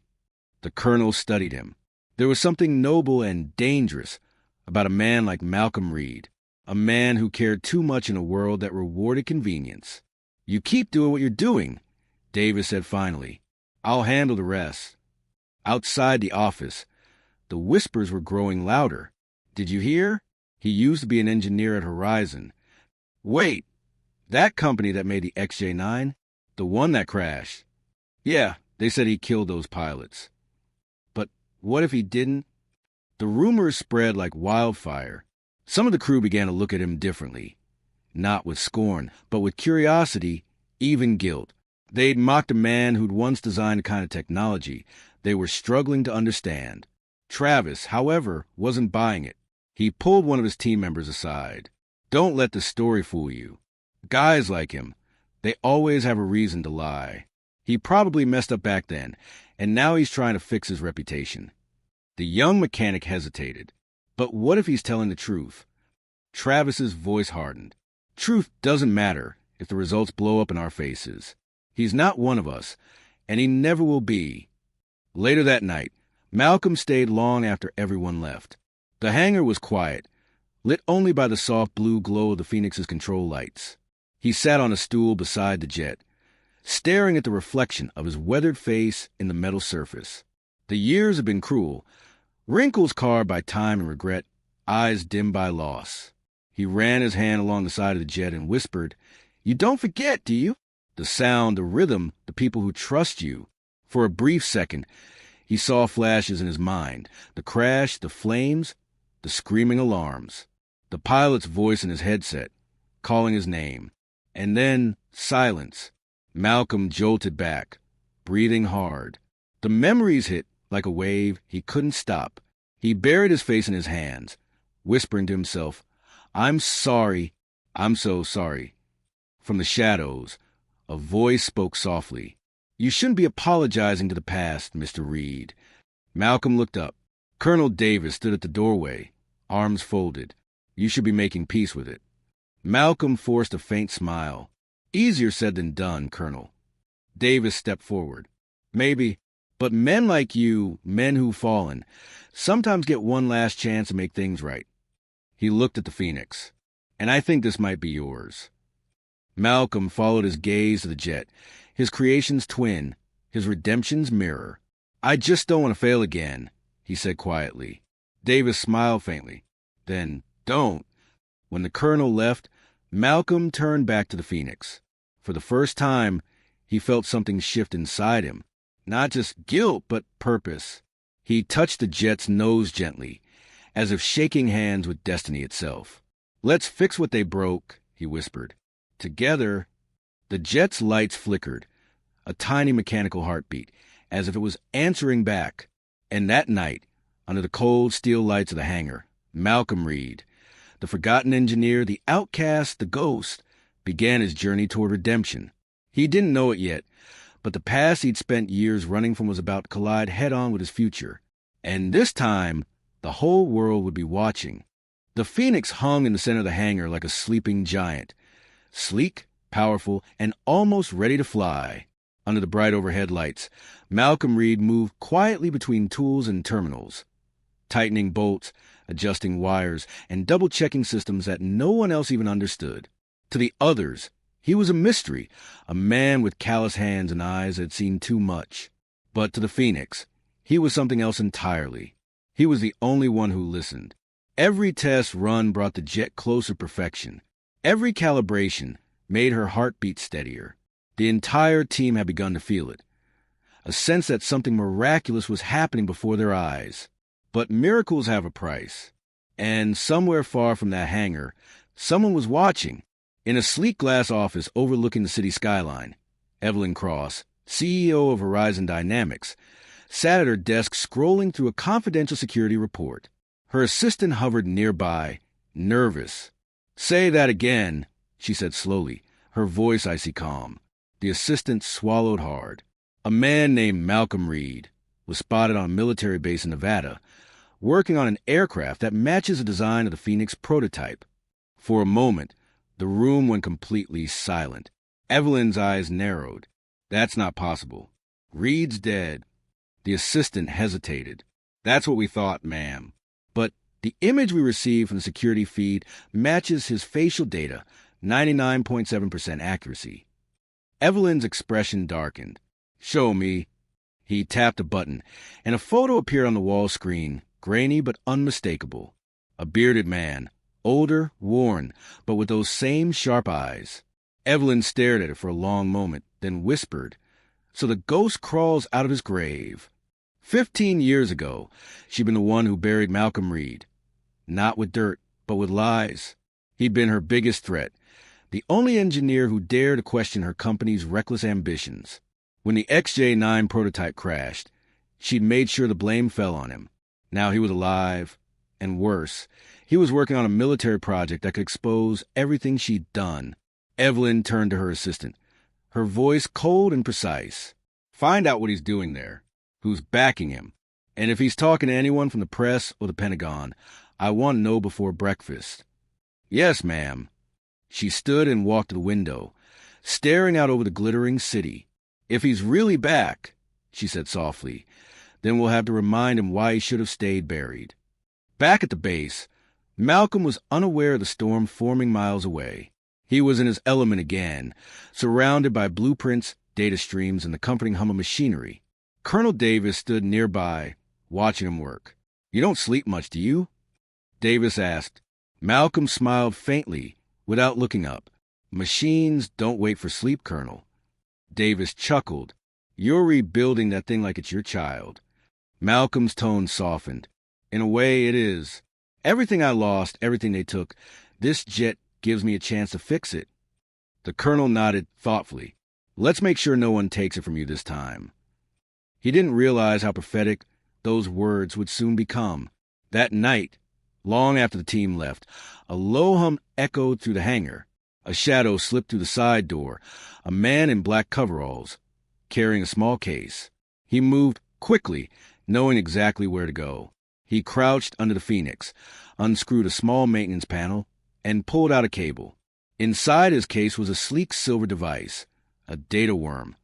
Speaker 1: The colonel studied him. There was something noble and dangerous about a man like Malcolm Reed, a man who cared too much in a world that rewarded convenience. You keep doing what you're doing, Davis said finally. I'll handle the rest. Outside the office, the whispers were growing louder. Did you hear? He used to be an engineer at Horizon. Wait, that company that made the XJ9? The one that crashed? Yeah, they said he killed those pilots. But what if he didn't? The rumors spread like wildfire. Some of the crew began to look at him differently. Not with scorn, but with curiosity, even guilt. They'd mocked a man who'd once designed a kind of technology they were struggling to understand. Travis, however, wasn't buying it. He pulled one of his team members aside. Don't let the story fool you. Guys like him, they always have a reason to lie. He probably messed up back then, and now he's trying to fix his reputation. The young mechanic hesitated. But what if he's telling the truth? Travis's voice hardened. Truth doesn't matter if the results blow up in our faces. He's not one of us, and he never will be. Later that night, Malcolm stayed long after everyone left. The hangar was quiet, lit only by the soft blue glow of the Phoenix's control lights. He sat on a stool beside the jet, staring at the reflection of his weathered face in the metal surface. The years had been cruel, wrinkles carved by time and regret, eyes dimmed by loss. He ran his hand along the side of the jet and whispered, You don't forget, do you? The sound, the rhythm, the people who trust you. For a brief second, he saw flashes in his mind, the crash, the flames, the screaming alarms, the pilot's voice in his headset, calling his name. And then silence. Malcolm jolted back, breathing hard. The memories hit like a wave. He couldn't stop. He buried his face in his hands, whispering to himself, I'm sorry. I'm so sorry. From the shadows, a voice spoke softly. You shouldn't be apologizing to the past, Mr. Reed. Malcolm looked up. Colonel Davis stood at the doorway, arms folded. You should be making peace with it. Malcolm forced a faint smile. Easier said than done, Colonel. Davis stepped forward. Maybe, but men like you, men who've fallen, sometimes get one last chance to make things right. He looked at the Phoenix. And I think this might be yours. Malcolm followed his gaze to the jet, his creation's twin, his redemption's mirror. I just don't want to fail again, he said quietly. Davis smiled faintly. Then, don't. When the colonel left, Malcolm turned back to the Phoenix. For the first time, he felt something shift inside him. Not just guilt, but purpose. He touched the jet's nose gently, as if shaking hands with destiny itself. "Let's fix what they broke," he whispered. Together, the jet's lights flickered, a tiny mechanical heartbeat, as if it was answering back. And that night, under the cold steel lights of the hangar, Malcolm Reed, the forgotten engineer, the outcast, the ghost, began his journey toward redemption. He didn't know it yet, but the past he'd spent years running from was about to collide head-on with his future. And this time, the whole world would be watching. The Phoenix hung in the center of the hangar like a sleeping giant, sleek, powerful, and almost ready to fly. Under the bright overhead lights, Malcolm Reed moved quietly between tools and terminals, tightening bolts, adjusting wires, and double-checking systems that no one else even understood. To the others, he was a mystery, a man with callous hands and eyes that had seen too much. But to the Phoenix, he was something else entirely. He was the only one who listened. Every test run brought the jet closer to perfection. Every calibration made her heartbeat steadier. The entire team had begun to feel it, a sense that something miraculous was happening before their eyes. But miracles have a price. And somewhere far from that hangar, someone was watching. In a sleek glass office overlooking the city skyline, Evelyn Cross, CEO of Horizon Dynamics, sat at her desk scrolling through a confidential security report. Her assistant hovered nearby, nervous. "Say that again," she said slowly, her voice icy calm. The assistant swallowed hard. "A man named Malcolm Reed was spotted on a military base in Nevada, working on an aircraft that matches the design of the Phoenix prototype." For a moment, the room went completely silent. Evelyn's eyes narrowed. "That's not possible. Reed's dead." The assistant hesitated. "That's what we thought, ma'am. But the image we received from the security feed matches his facial data, 99.7% accuracy." Evelyn's expression darkened. "Show me." He tapped a button, and a photo appeared on the wall screen, grainy but unmistakable. A bearded man, older, worn, but with those same sharp eyes. Evelyn stared at it for a long moment, then whispered, "So the ghost crawls out of his grave." 15 years ago, she'd been the one who buried Malcolm Reed. Not with dirt, but with lies. He'd been her biggest threat, the only engineer who dared to question her company's reckless ambitions. When the XJ9 prototype crashed, she'd made sure the blame fell on him. Now he was alive, and worse, he was working on a military project that could expose everything she'd done. Evelyn turned to her assistant, her voice cold and precise. "Find out what he's doing there, who's backing him, and if he's talking to anyone from the press or the Pentagon, I want to know before breakfast." "Yes, ma'am." She stood and walked to the window, staring out over the glittering city. "If he's really back," she said softly, "then we'll have to remind him why he should have stayed buried." Back at the base, Malcolm was unaware of the storm forming miles away. He was in his element again, surrounded by blueprints, data streams, and the comforting hum of machinery. Colonel Davis stood nearby, watching him work. "You don't sleep much, do you?" Davis asked. Malcolm smiled faintly, without looking up. "Machines don't wait for sleep, Colonel." Davis chuckled. "You're rebuilding that thing like it's your child." Malcolm's tone softened. "In a way, it is. Everything I lost, everything they took, this jet gives me a chance to fix it." The colonel nodded thoughtfully. "Let's make sure no one takes it from you this time." He didn't realize how prophetic those words would soon become. That night, long after the team left, a low hum echoed through the hangar. A shadow slipped through the side door, a man in black coveralls, carrying a small case. He moved quickly, knowing exactly where to go. He crouched under the Phoenix, unscrewed a small maintenance panel, and pulled out a cable. Inside his case was a sleek silver device, a data worm,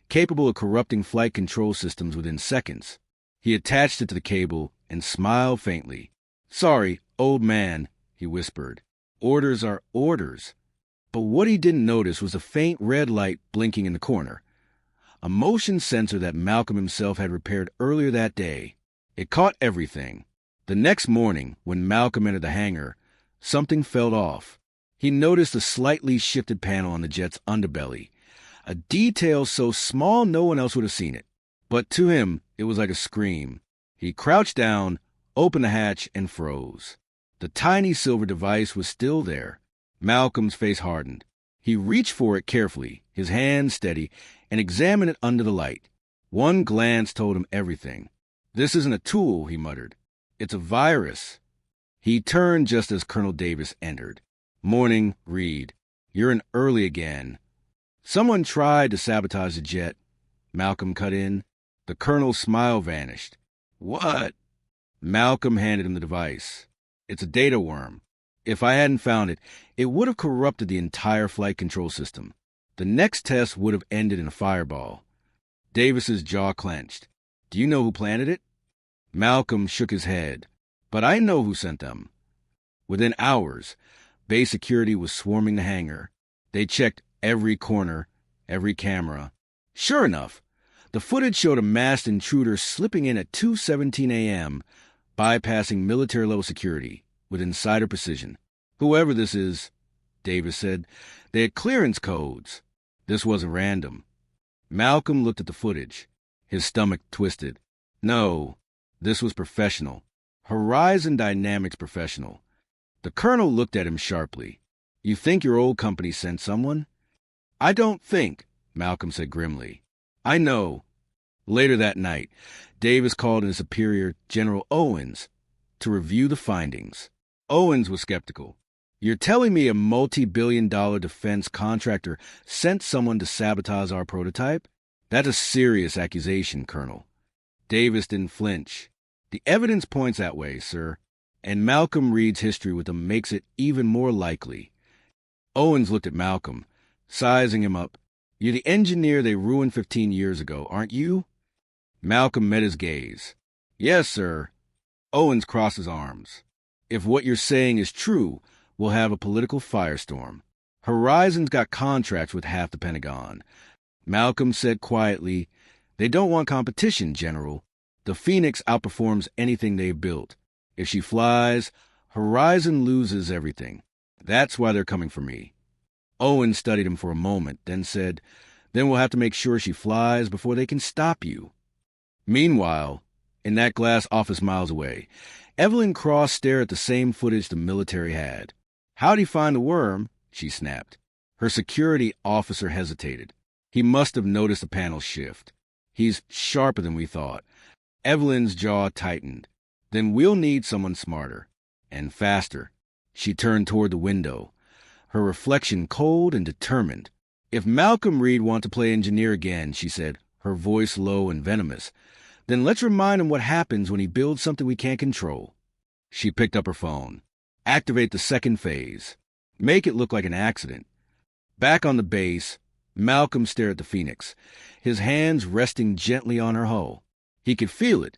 Speaker 1: capable of corrupting flight control systems within seconds. He attached it to the cable and smiled faintly. "Sorry, old man," he whispered. "Orders are orders." But what he didn't notice was a faint red light blinking in the corner, a motion sensor that Malcolm himself had repaired earlier that day. It caught everything. The next morning, when Malcolm entered the hangar, Something fell off. He noticed a slightly shifted panel on the jet's underbelly, a detail so small no one else would have seen it. But to him, it was like a scream. He crouched down, opened the hatch, and froze. The tiny silver device was still there. Malcolm's face hardened. He reached for it carefully, his hand steady, and examined it under the light. One glance told him everything. "This isn't a tool," he muttered. "It's a virus." He turned just as Colonel Davis entered. "Morning, Reed. You're in early again." "Someone tried to sabotage the jet," Malcolm cut in. The colonel's smile vanished. "What?" Malcolm handed him the device. "It's a data worm. If I hadn't found it, it would have corrupted the entire flight control system. The next test would have ended in a fireball." Davis's jaw clenched. "Do you know who planted it?" Malcolm shook his head. "But I know who sent them." Within hours, base security was swarming the hangar. They checked every corner, every camera. Sure enough, the footage showed a masked intruder slipping in at 2:17 a.m., bypassing military-level security with insider precision. "Whoever this is," Davis said, "they had clearance codes. This wasn't random." Malcolm looked at the footage. His stomach twisted. No, this was professional. Horizon Dynamics professional. The colonel looked at him sharply. "You think your old company sent someone?" "I don't think," Malcolm said grimly. "I know." Later that night, Davis called in his superior, General Owens, to review the findings. Owens was skeptical. "You're telling me a multi-billion-dollar defense contractor sent someone to sabotage our prototype? That's a serious accusation, Colonel." Davis didn't flinch. "The evidence points that way, sir. And Malcolm Reed's history with them makes it even more likely." Owens looked at Malcolm, sizing him up. "You're the engineer they ruined 15 years ago, aren't you?" Malcolm met his gaze. "Yes, sir." Owens crossed his arms. "If what you're saying is true, we'll have a political firestorm. Horizon's got contracts with half the Pentagon." Malcolm said quietly, "They don't want competition, General. The Phoenix outperforms anything they've built. If she flies, Horizon loses everything. That's why they're coming for me." Owen studied him for a moment, then said, "Then we'll have to make sure she flies before they can stop you." Meanwhile, in that glass office miles away, Evelyn Cross stared at the same footage the military had. "How'd he find the worm?" she snapped. Her security officer hesitated. "He must have noticed the panel shift. He's sharper than we thought." Evelyn's jaw tightened. "Then we'll need someone smarter. And faster." She turned toward the window, her reflection cold and determined. "If Malcolm Reed wants to play engineer again," she said, her voice low and venomous, "then let's remind him what happens when he builds something we can't control." She picked up her phone. "Activate the second phase. Make it look like an accident." Back on the base, Malcolm stared at the Phoenix, his hands resting gently on her hull. He could feel it,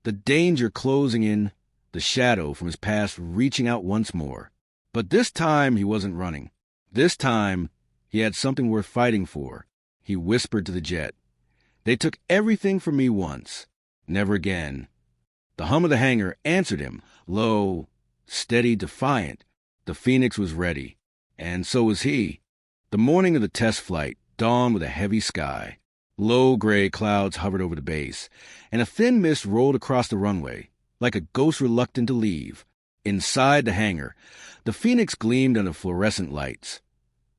Speaker 1: the danger closing in, the shadow from his past reaching out once more. But this time he wasn't running. This time he had something worth fighting for. He whispered to the jet, "They took everything from me once. Never again." The hum of the hangar answered him, low, steady, defiant. The Phoenix was ready, and so was he. The morning of the test flight dawned with a heavy sky. Low gray clouds hovered over the base, and a thin mist rolled across the runway, like a ghost reluctant to leave. Inside the hangar, the Phoenix gleamed under fluorescent lights.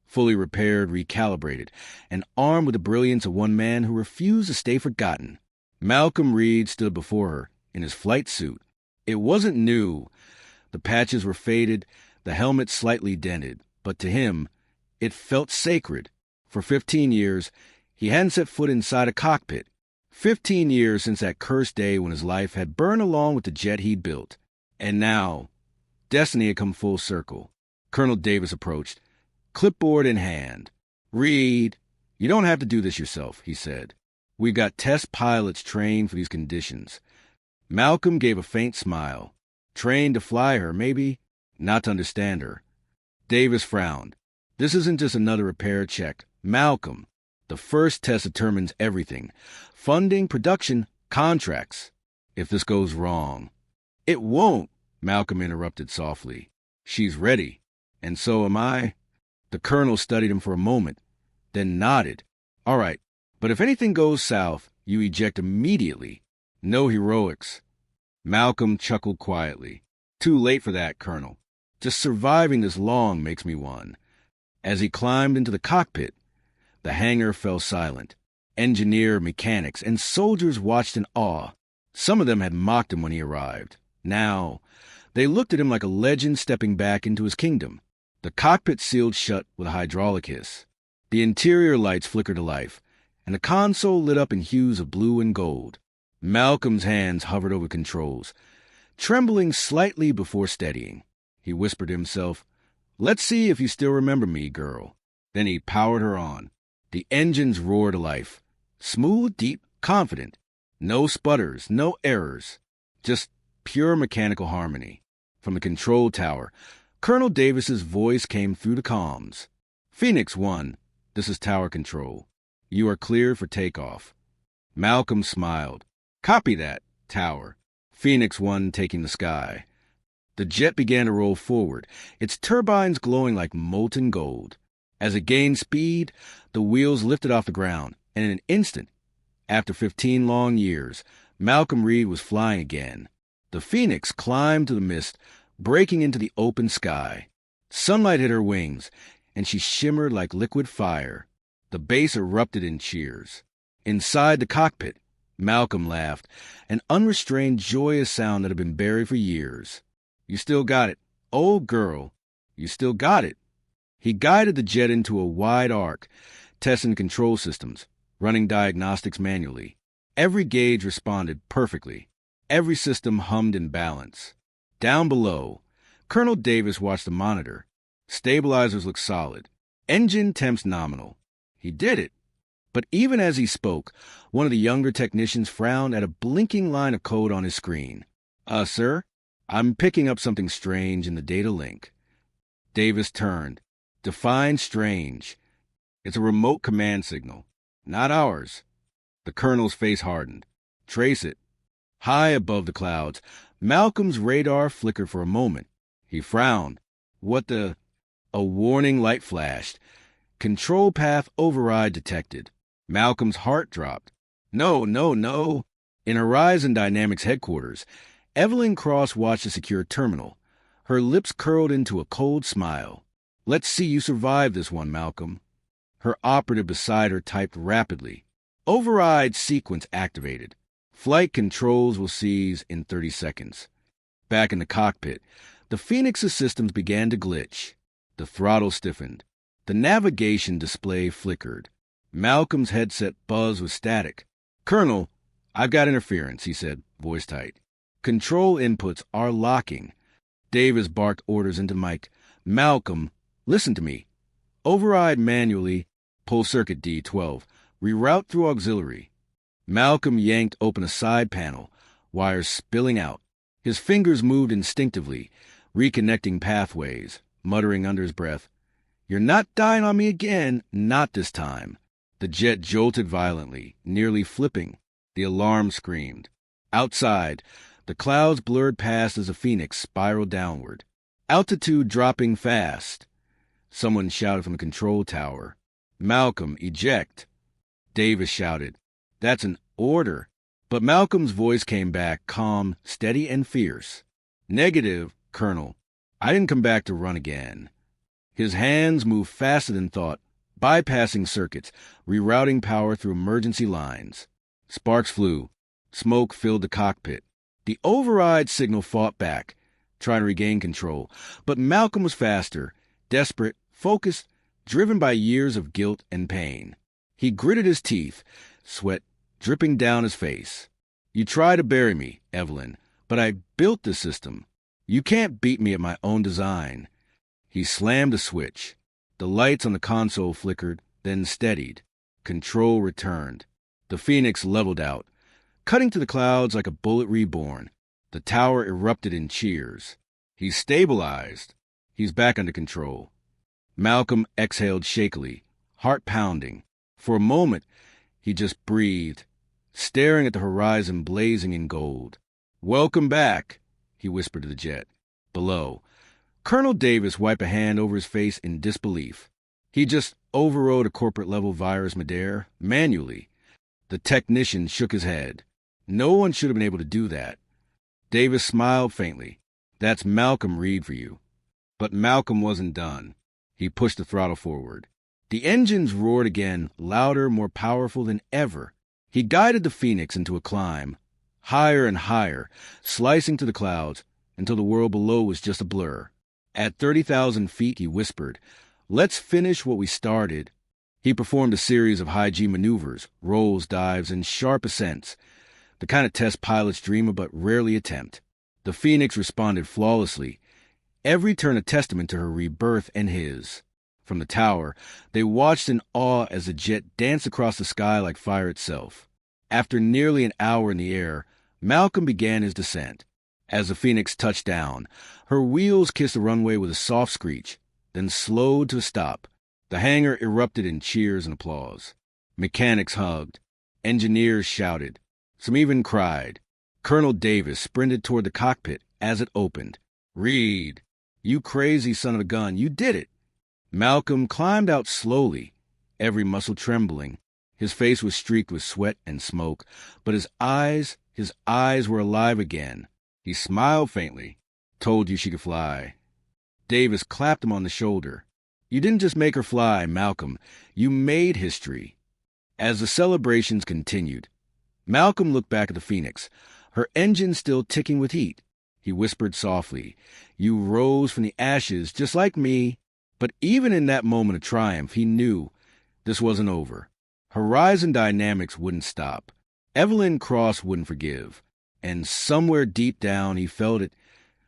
Speaker 1: Fully repaired, recalibrated, and armed with the brilliance of one man who refused to stay forgotten. Malcolm Reed stood before her in his flight suit. It wasn't new. The patches were faded, the helmet slightly dented, but to him, it felt sacred. For 15 years, he hadn't set foot inside a cockpit. 15 years since that cursed day when his life had burned along with the jet he'd built. And now, destiny had come full circle. Colonel Davis approached, clipboard in hand. "Reed, you don't have to do this yourself," he said. "We've got test pilots trained for these conditions." Malcolm gave a faint smile. Trained to fly her, maybe, not to understand her. Davis frowned. "This isn't just another repair check. Malcolm, the first test determines everything. Funding, production, contracts. If this goes wrong." "It won't," Malcolm interrupted softly. She's ready. And so am I. The colonel studied him for a moment, then nodded. All right, but if anything goes south, you eject immediately. No heroics. Malcolm chuckled quietly. Too late for that, Colonel. Just surviving this long makes me one. As he climbed into the cockpit, the hangar fell silent. Engineer, mechanics, and soldiers watched in awe. Some of them had mocked him when he arrived. Now, they looked at him like a legend stepping back into his kingdom. The cockpit sealed shut with a hydraulic hiss. The interior lights flickered to life, and the console lit up in hues of blue and gold. Malcolm's hands hovered over controls, trembling slightly before steadying. He whispered to himself, "Let's see if you still remember me, girl." Then he powered her on. The engines roared to life. Smooth, deep, confident. No sputters, no errors. Just pure mechanical harmony. From the control tower, Colonel Davis's voice came through the comms. "Phoenix 1, this is tower control. You are clear for takeoff." Malcolm smiled. "Copy that, tower." Phoenix 1 taking the sky. The jet began to roll forward, its turbines glowing like molten gold. As it gained speed, the wheels lifted off the ground, and in an instant, after 15 long years, Malcolm Reed was flying again. The Phoenix climbed to the mist, breaking into the open sky. Sunlight hit her wings, and she shimmered like liquid fire. The base erupted in cheers. Inside the cockpit, Malcolm laughed, an unrestrained, joyous sound that had been buried for years. "You still got it. Oh, girl, you still got it." He guided the jet into a wide arc, testing control systems, running diagnostics manually. Every gauge responded perfectly. Every system hummed in balance. Down below, Colonel Davis watched the monitor. Stabilizers looked solid. Engine temps nominal. He did it. But even as he spoke, one of the younger technicians frowned at a blinking line of code on his screen. Sir, I'm picking up something strange in the data link." Davis turned. "Define strange." "It's a remote command signal. Not ours." The colonel's face hardened. "Trace it." High above the clouds, Malcolm's radar flickered for a moment. He frowned. "What the—" A warning light flashed. "Control path override detected." Malcolm's heart dropped. "No, no, no." In Horizon Dynamics headquarters, Evelyn Cross watched the secure terminal. Her lips curled into a cold smile. "Let's see you survive this one, Malcolm." Her operative beside her typed rapidly. "Override sequence activated. Flight controls will seize in 30 seconds." Back in the cockpit, the Phoenix's systems began to glitch. The throttle stiffened. The navigation display flickered. Malcolm's headset buzzed with static. "Colonel, I've got interference," he said, voice tight. "Control inputs are locking." Davis barked orders into the mic. "Malcolm, listen to me. Override manually. Pull circuit D12. Reroute through auxiliary." Malcolm yanked open a side panel, wires spilling out. His fingers moved instinctively, reconnecting pathways, muttering under his breath, "You're not dying on me again, not this time." The jet jolted violently, nearly flipping. The alarm screamed. Outside, the clouds blurred past as the Phoenix spiraled downward. Altitude dropping fast. Someone shouted from the control tower. "Malcolm, eject." Davis shouted, "That's an order." But Malcolm's voice came back, calm, steady, and fierce. "Negative, Colonel. I didn't come back to run again." His hands moved faster than thought, bypassing circuits, rerouting power through emergency lines. Sparks flew. Smoke filled the cockpit. The override signal fought back, trying to regain control. But Malcolm was faster, desperate, focused, driven by years of guilt and pain. He gritted his teeth, sweat dripping down his face. "You try to bury me, Evelyn, but I built the system. You can't beat me at my own design." He slammed a switch. The lights on the console flickered, then steadied. Control returned. The Phoenix leveled out, cutting to the clouds like a bullet reborn. The tower erupted in cheers. "He's stabilized. He's back under control." Malcolm exhaled shakily, heart pounding. For a moment, he just breathed, staring at the horizon blazing in gold. "Welcome back," he whispered to the jet. Below, Colonel Davis wiped a hand over his face in disbelief. He just overrode a corporate-level virus midair, manually. The technician shook his head. No one should have been able to do that. Davis smiled faintly. That's Malcolm Reed for you. But Malcolm wasn't done. He pushed the throttle forward. The engines roared again, louder, more powerful than ever. He guided the Phoenix into a climb, higher and higher, slicing to the clouds until the world below was just a blur. At 30,000 feet, he whispered, "Let's finish what we started." He performed a series of high-G maneuvers, rolls, dives, and sharp ascents, the kind of test pilots dream of but rarely attempt. The Phoenix responded flawlessly, every turn a testament to her rebirth and his. From the tower, they watched in awe as the jet danced across the sky like fire itself. After nearly an hour in the air, Malcolm began his descent. As the Phoenix touched down, her wheels kissed the runway with a soft screech, then slowed to a stop. The hangar erupted in cheers and applause. Mechanics hugged. Engineers shouted. Some even cried. Colonel Davis sprinted toward the cockpit as it opened. "Reed, you crazy son of a gun, you did it!" Malcolm climbed out slowly, every muscle trembling. His face was streaked with sweat and smoke, but his eyes were alive again. He smiled faintly. "Told you she could fly." Davis clapped him on the shoulder. "You didn't just make her fly, Malcolm. You made history." As the celebrations continued, Malcolm looked back at the Phoenix, her engine still ticking with heat. He whispered softly, "You rose from the ashes just like me." But even in that moment of triumph, he knew this wasn't over. Horizon Dynamics wouldn't stop. Evelyn Cross wouldn't forgive. And somewhere deep down, he felt it.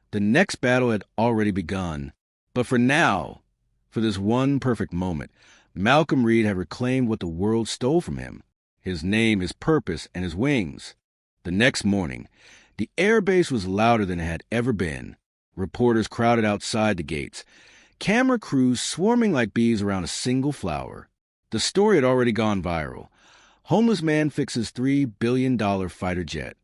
Speaker 1: The next battle had already begun. But for now, for this one perfect moment, Malcolm Reed had reclaimed what the world stole from him. His name, his purpose, and his wings. The next morning, the airbase was louder than it had ever been. Reporters crowded outside the gates. Camera crews swarming like bees around a single flower. The story had already gone viral. Homeless man fixes $3 billion fighter jet.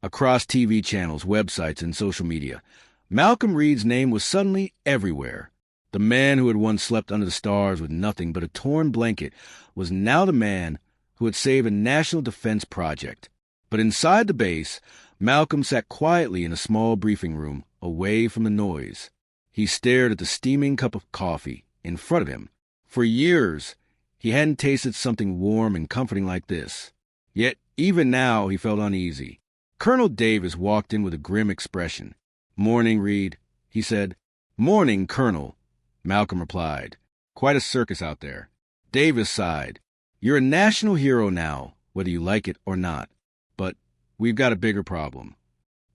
Speaker 1: Across TV channels, websites, and social media, Malcolm Reed's name was suddenly everywhere. The man who had once slept under the stars with nothing but a torn blanket was now the man who had saved a national defense project. But inside the base, Malcolm sat quietly in a small briefing room, away from the noise. He stared at the steaming cup of coffee in front of him. For years, he hadn't tasted something warm and comforting like this. Yet, even now, he felt uneasy. Colonel Davis walked in with a grim expression. "Morning, Reed," he said. "Morning, Colonel," Malcolm replied. "Quite a circus out there." Davis sighed. "You're a national hero now, whether you like it or not. But we've got a bigger problem."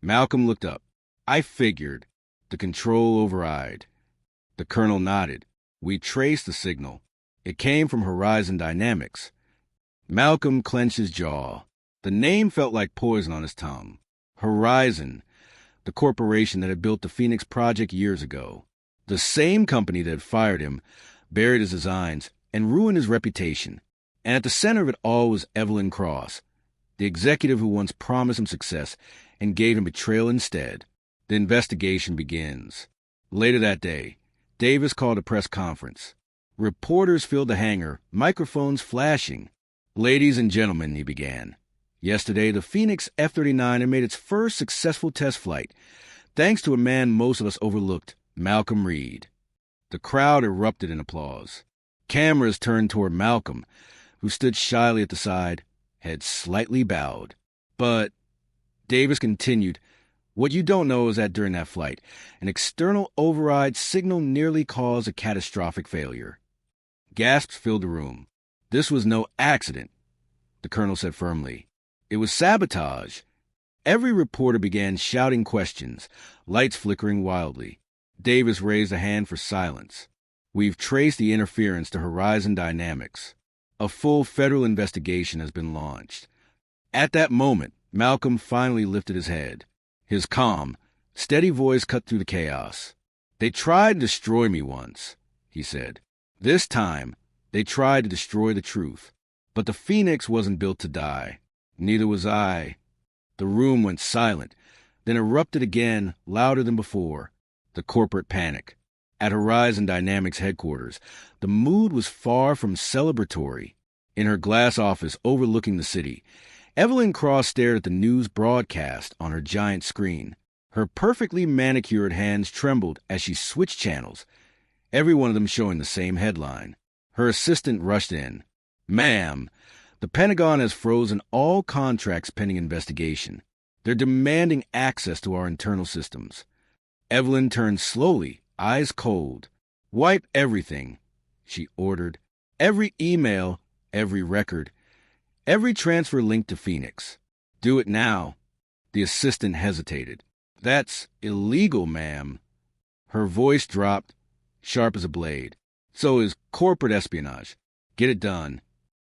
Speaker 1: Malcolm looked up. "I figured." The control override. The colonel nodded. "We traced the signal. It came from Horizon Dynamics." Malcolm clenched his jaw. The name felt like poison on his tongue. Horizon, the corporation that had built the Phoenix Project years ago. The same company that had fired him, buried his designs, and ruined his reputation. And at the center of it all was Evelyn Cross, the executive who once promised him success and gave him betrayal instead. The investigation begins. Later that day, Davis called a press conference. Reporters filled the hangar, microphones flashing. "Ladies and gentlemen," he began. "Yesterday, the Phoenix F-39 had made its first successful test flight, thanks to a man most of us overlooked, Malcolm Reed." The crowd erupted in applause. Cameras turned toward Malcolm, who stood shyly at the side, head slightly bowed. "But," Davis continued, "what you don't know is that during that flight, an external override signal nearly caused a catastrophic failure." Gasps filled the room. "This was no accident," the colonel said firmly. "It was sabotage." Every reporter began shouting questions, lights flickering wildly. Davis raised a hand for silence. "We've traced the interference to Horizon Dynamics. A full federal investigation has been launched." At that moment, Malcolm finally lifted his head. His calm, steady voice cut through the chaos. "They tried to destroy me once," he said. "This time, they tried to destroy the truth. But the Phoenix wasn't built to die. Neither was I." The room went silent, then erupted again, louder than before. the corporate panic. At Horizon Dynamics headquarters, the mood was far from celebratory. In her glass office overlooking the city, Evelyn Cross stared at the news broadcast on her giant screen. Her perfectly manicured hands trembled as she switched channels, every one of them showing the same headline. Her assistant rushed in. "Ma'am, the Pentagon has frozen all contracts pending investigation. They're demanding access to our internal systems." Evelyn turned slowly, eyes cold. "Wipe everything," she ordered. "Every email, every record, every transfer link to Phoenix. Do it now." The assistant hesitated. "That's illegal, ma'am." Her voice dropped, sharp as a blade. "So is corporate espionage. Get it done."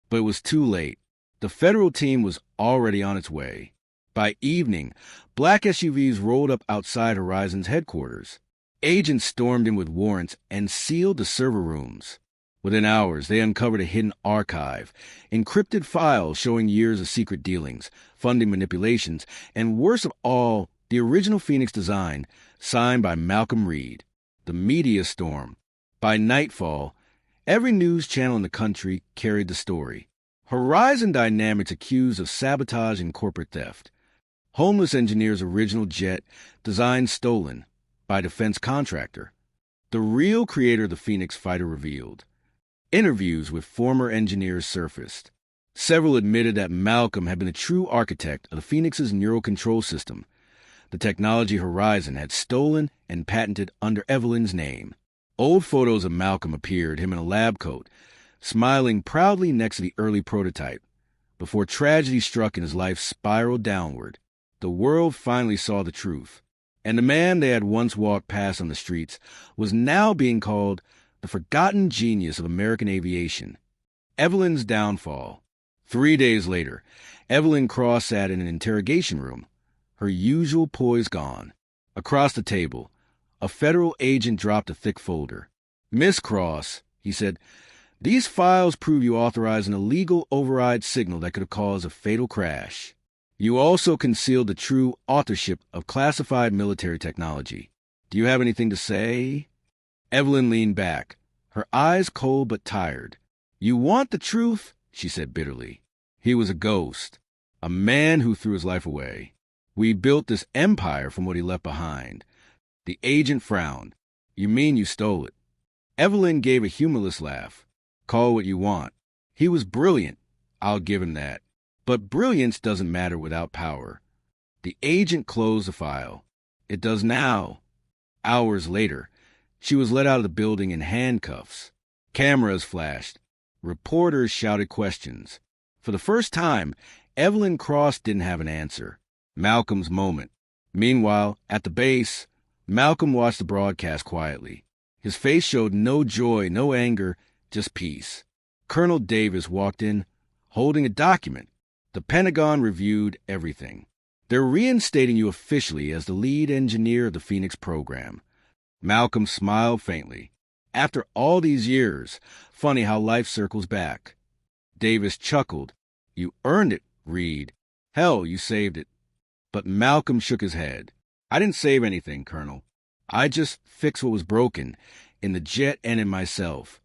Speaker 1: But it was too late. The federal team was already on its way. By evening, black SUVs rolled up outside Horizon's headquarters. Agents stormed in with warrants and sealed the server rooms. Within hours, they uncovered a hidden archive, encrypted files showing years of secret dealings, funding manipulations, and worst of all, the original Phoenix design, signed by Malcolm Reed. The media storm. By nightfall, every news channel in the country carried the story. Horizon Dynamics accused of sabotage and corporate theft. Homeless engineer's original jet, design stolen by defense contractor. The real creator of the Phoenix fighter revealed. Interviews with former engineers surfaced. Several admitted that Malcolm had been the true architect of the Phoenix's neural control system, the technology Horizon had stolen and patented under Evelyn's name. Old photos of Malcolm appeared, him in a lab coat, smiling proudly next to the early prototype. Before tragedy struck and his life spiraled downward, the world finally saw the truth. And the man they had once walked past on the streets was now being called the forgotten genius of American aviation. Evelyn's downfall. 3 days later, Evelyn Cross sat in an interrogation room, her usual poise gone. Across the table, a federal agent dropped a thick folder. "Miss Cross," he said, "these files prove you authorized an illegal override signal that could have caused a fatal crash. You also concealed the true authorship of classified military technology. Do you have anything to say?" Evelyn leaned back, her eyes cold but tired. "You want the truth?" she said bitterly. He was a ghost, a man who threw his life away. "We built this empire from what he left behind." The agent frowned. "You mean you stole it?" Evelyn gave a humorless laugh. "Call what you want. He was brilliant. I'll give him that. But brilliance doesn't matter without power." The agent closed the file. "It does now." Hours later, she was let out of the building in handcuffs. Cameras flashed. Reporters shouted questions. For the first time, Evelyn Cross didn't have an answer. Malcolm's moment. Meanwhile, at the base, Malcolm watched the broadcast quietly. His face showed no joy, no anger, just peace. Colonel Davis walked in, holding a document. The Pentagon reviewed everything. "They're reinstating you officially as the lead engineer of the Phoenix program." Malcolm smiled faintly. "After all these years, funny how life circles back." Davis chuckled. "You earned it, Reed. Hell, you saved it." But Malcolm shook his head. "I didn't save anything, Colonel. I just fixed what was broken, in the jet and in myself."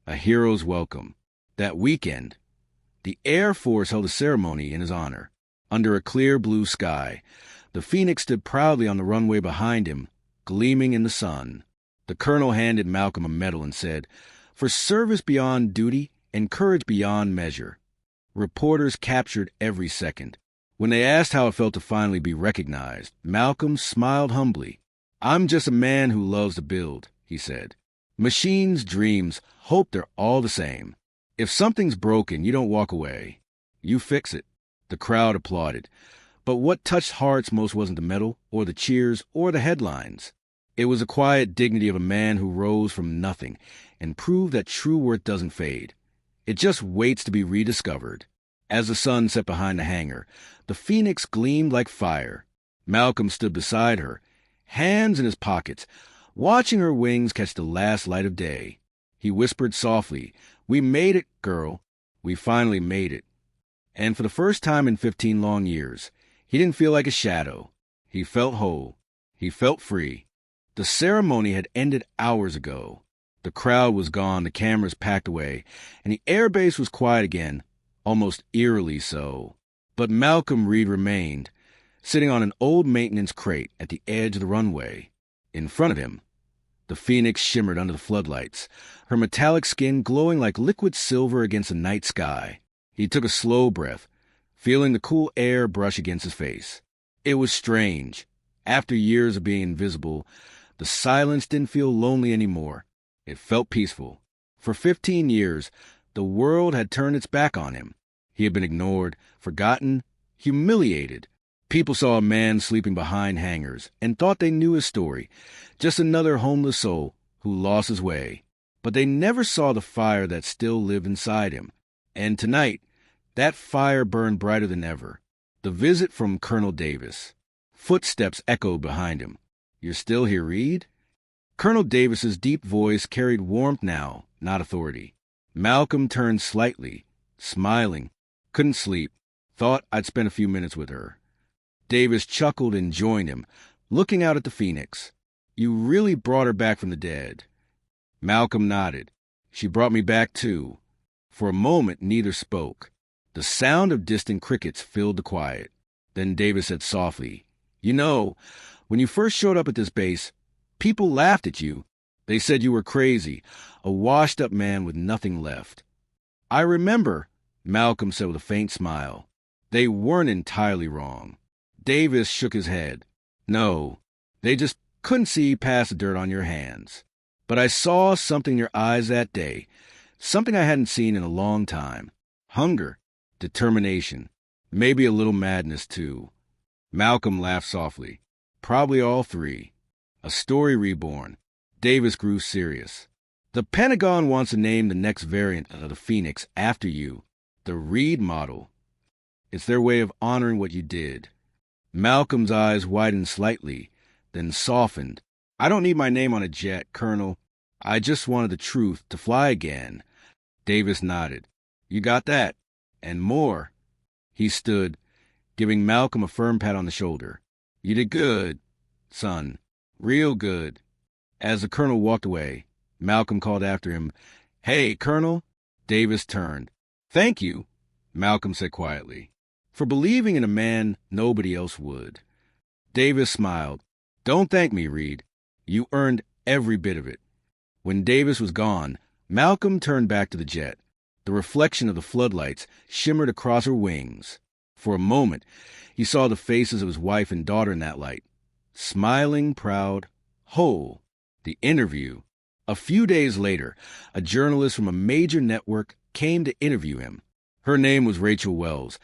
Speaker 1: A hero's welcome. That weekend, the Air Force held a ceremony in his honor. Under a clear blue sky, the Phoenix stood proudly on the runway behind him, gleaming in the sun. The colonel handed Malcolm a medal and said, "For service beyond duty and courage beyond measure." Reporters captured every second. When they asked how it felt to finally be recognized, Malcolm smiled humbly. "I'm just a man who loves to build," he said. "Machines, dreams, hope, they're all the same. If something's broken, you don't walk away. You fix it." The crowd applauded. But what touched hearts most wasn't the medal, or the cheers, or the headlines. It was the quiet dignity of a man who rose from nothing and proved that true worth doesn't fade. It just waits to be rediscovered. As the sun set behind the hangar, the Phoenix gleamed like fire. Malcolm stood beside her, hands in his pockets, watching her wings catch the last light of day. He whispered softly, "We made it, girl. We finally made it." And for the first time in 15 long years, he didn't feel like a shadow. He felt whole. He felt free. The ceremony had ended hours ago. The crowd was gone, the cameras packed away, and the airbase was quiet again, almost eerily so. But Malcolm Reed remained, sitting on an old maintenance crate at the edge of the runway. In front of him, the Phoenix shimmered under the floodlights, her metallic skin glowing like liquid silver against the night sky. He took a slow breath, feeling the cool air brush against his face. It was strange. After years of being invisible, the silence didn't feel lonely anymore. It felt peaceful. For 15 years, the world had turned its back on him. He had been ignored, forgotten, humiliated. People saw a man sleeping behind hangars and thought they knew his story, just another homeless soul who lost his way. But they never saw the fire that still lived inside him. And tonight, that fire burned brighter than ever. The visit from Colonel Davis. Footsteps echoed behind him. "You're still here, Reed?" Colonel Davis's deep voice carried warmth now, not authority. Malcolm turned slightly, smiling. Couldn't sleep. Thought I'd spend a few minutes with her. Davis chuckled and joined him, looking out at the Phoenix. "You really brought her back from the dead." Malcolm nodded. "She brought me back, too." For a moment, neither spoke. The sound of distant crickets filled the quiet. Then Davis said softly, "You know, when you first showed up at this base, people laughed at you. They said you were crazy, a washed-up man with nothing left." "I remember," Malcolm said with a faint smile. They weren't entirely wrong. Davis shook his head. "No, they just couldn't see past the dirt on your hands. But I saw something in your eyes that day, something I hadn't seen in a long time. Hunger, determination, maybe a little madness, too." Malcolm laughed softly. "Probably all three. A story reborn." Davis grew serious. "The Pentagon wants to name the next variant of the Phoenix after you, the Reed model. It's their way of honoring what you did." Malcolm's eyes widened slightly, then softened. "I don't need my name on a jet, Colonel. I just wanted the truth to fly again." Davis nodded. "You got that, and more." He stood, giving Malcolm a firm pat on the shoulder. "You did good, son. Real good." As the colonel walked away, Malcolm called after him, "Hey, Colonel." Davis turned. "Thank you," Malcolm said quietly, "for believing in a man nobody else would." Davis smiled. "Don't thank me, Reed. You earned every bit of it." When Davis was gone, Malcolm turned back to the jet. The reflection of the floodlights shimmered across her wings. For a moment, he saw the faces of his wife and daughter in that light. Smiling, proud, whole. The interview. A few days later, a journalist from a major network came to interview him. Her name was Rachel Wells,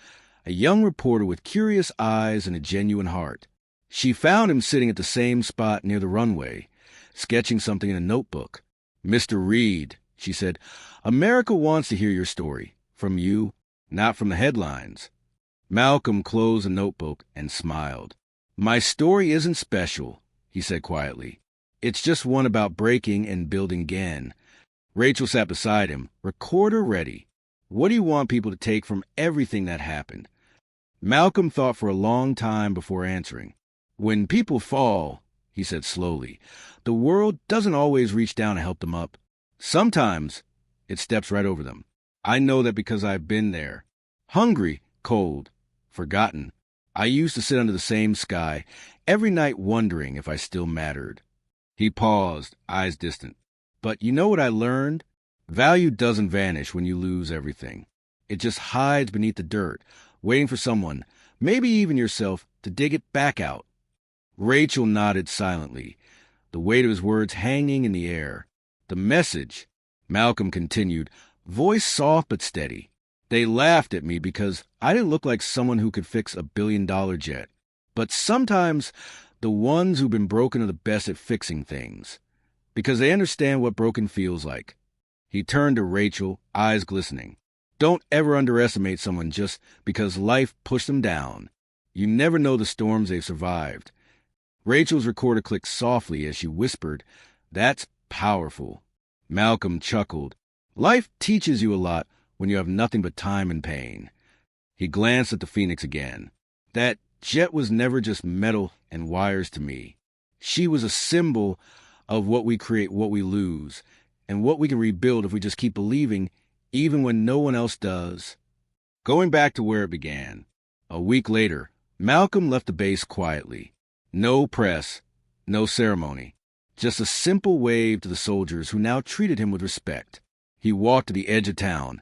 Speaker 1: a young reporter with curious eyes and a genuine heart. She found him sitting at the same spot near the runway, sketching something in a notebook. "Mr. Reed," she said, "America wants to hear your story. From you, not from the headlines." Malcolm closed the notebook and smiled. "My story isn't special," he said quietly. "It's just one about breaking and building again." Rachel sat beside him, recorder ready. "What do you want people to take from everything that happened?" Malcolm thought for a long time before answering. "When people fall," he said slowly, "the world doesn't always reach down to help them up. Sometimes it steps right over them. I know that because I've been there. Hungry, cold, forgotten. I used to sit under the same sky, every night wondering if I still mattered." He paused, eyes distant. "But you know what I learned? Value doesn't vanish when you lose everything. It just hides beneath the dirt, waiting for someone, maybe even yourself, to dig it back out." Rachel nodded silently, the weight of his words hanging in the air. "The message," Malcolm continued, voice soft but steady. "They laughed at me because I didn't look like someone who could fix $1 billion jet. But sometimes the ones who've been broken are the best at fixing things, because they understand what broken feels like." He turned to Rachel, eyes glistening. "Don't ever underestimate someone just because life pushed them down. You never know the storms they've survived." Rachel's recorder clicked softly as she whispered, "That's powerful." Malcolm chuckled. "Life teaches you a lot when you have nothing but time and pain." He glanced at the Phoenix again. "That jet was never just metal and wires to me. She was a symbol of what we create, what we lose, and what we can rebuild if we just keep believing, even when no one else does. Going back to where it began, a week later, Malcolm left the base quietly. No press, no ceremony, just a simple wave to the soldiers who now treated him with respect. He walked to the edge of town,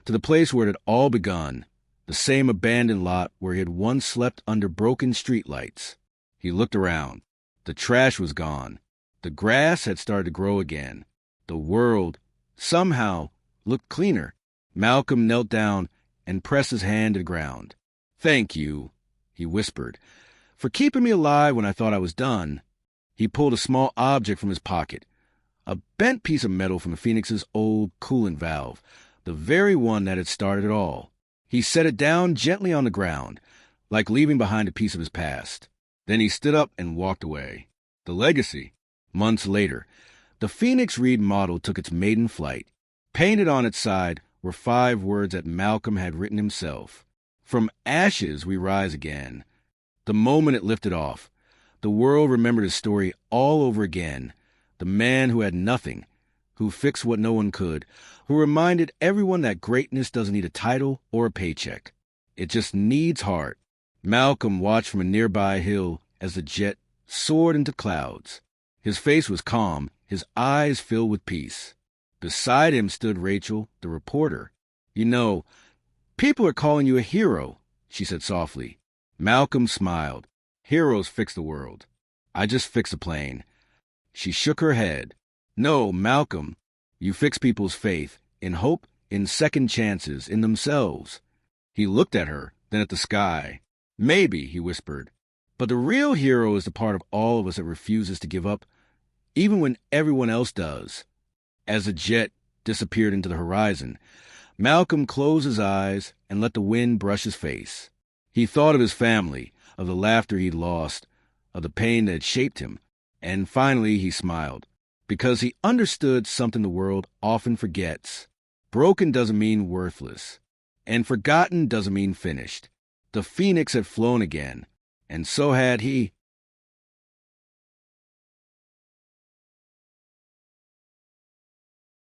Speaker 1: to the place where it had all begun, the same abandoned lot where he had once slept under broken streetlights. He looked around. The trash was gone. The grass had started to grow again. The world, somehow, looked cleaner. Malcolm knelt down and pressed his hand to the ground. "Thank you," he whispered, "for keeping me alive when I thought I was done." He pulled a small object from his pocket, a bent piece of metal from the Phoenix's old coolant valve, the very one that had started it all. He set it down gently on the ground, like leaving behind a piece of his past. Then he stood up and walked away. The legacy. Months later, the Phoenix Reed model took its maiden flight. Painted on its side were 5 words that Malcolm had written himself. "From ashes we rise again." The moment it lifted off, the world remembered his story all over again. The man who had nothing, who fixed what no one could, who reminded everyone that greatness doesn't need a title or a paycheck. It just needs heart. Malcolm watched from a nearby hill as the jet soared into clouds. His face was calm, his eyes filled with peace. Beside him stood Rachel, the reporter. "You know, people are calling you a hero," she said softly. Malcolm smiled. "Heroes fix the world. I just fix a plane." She shook her head. "No, Malcolm, you fix people's faith, in hope, in second chances, in themselves." He looked at her, then at the sky. "Maybe," he whispered, "but the real hero is the part of all of us that refuses to give up, even when everyone else does." As the jet disappeared into the horizon, Malcolm closed his eyes and let the wind brush his face. He thought of his family, of the laughter he'd lost, of the pain that had shaped him, and finally he smiled, because he understood something the world often forgets. Broken doesn't mean worthless, and forgotten doesn't mean finished. The Phoenix had flown again, and so had he.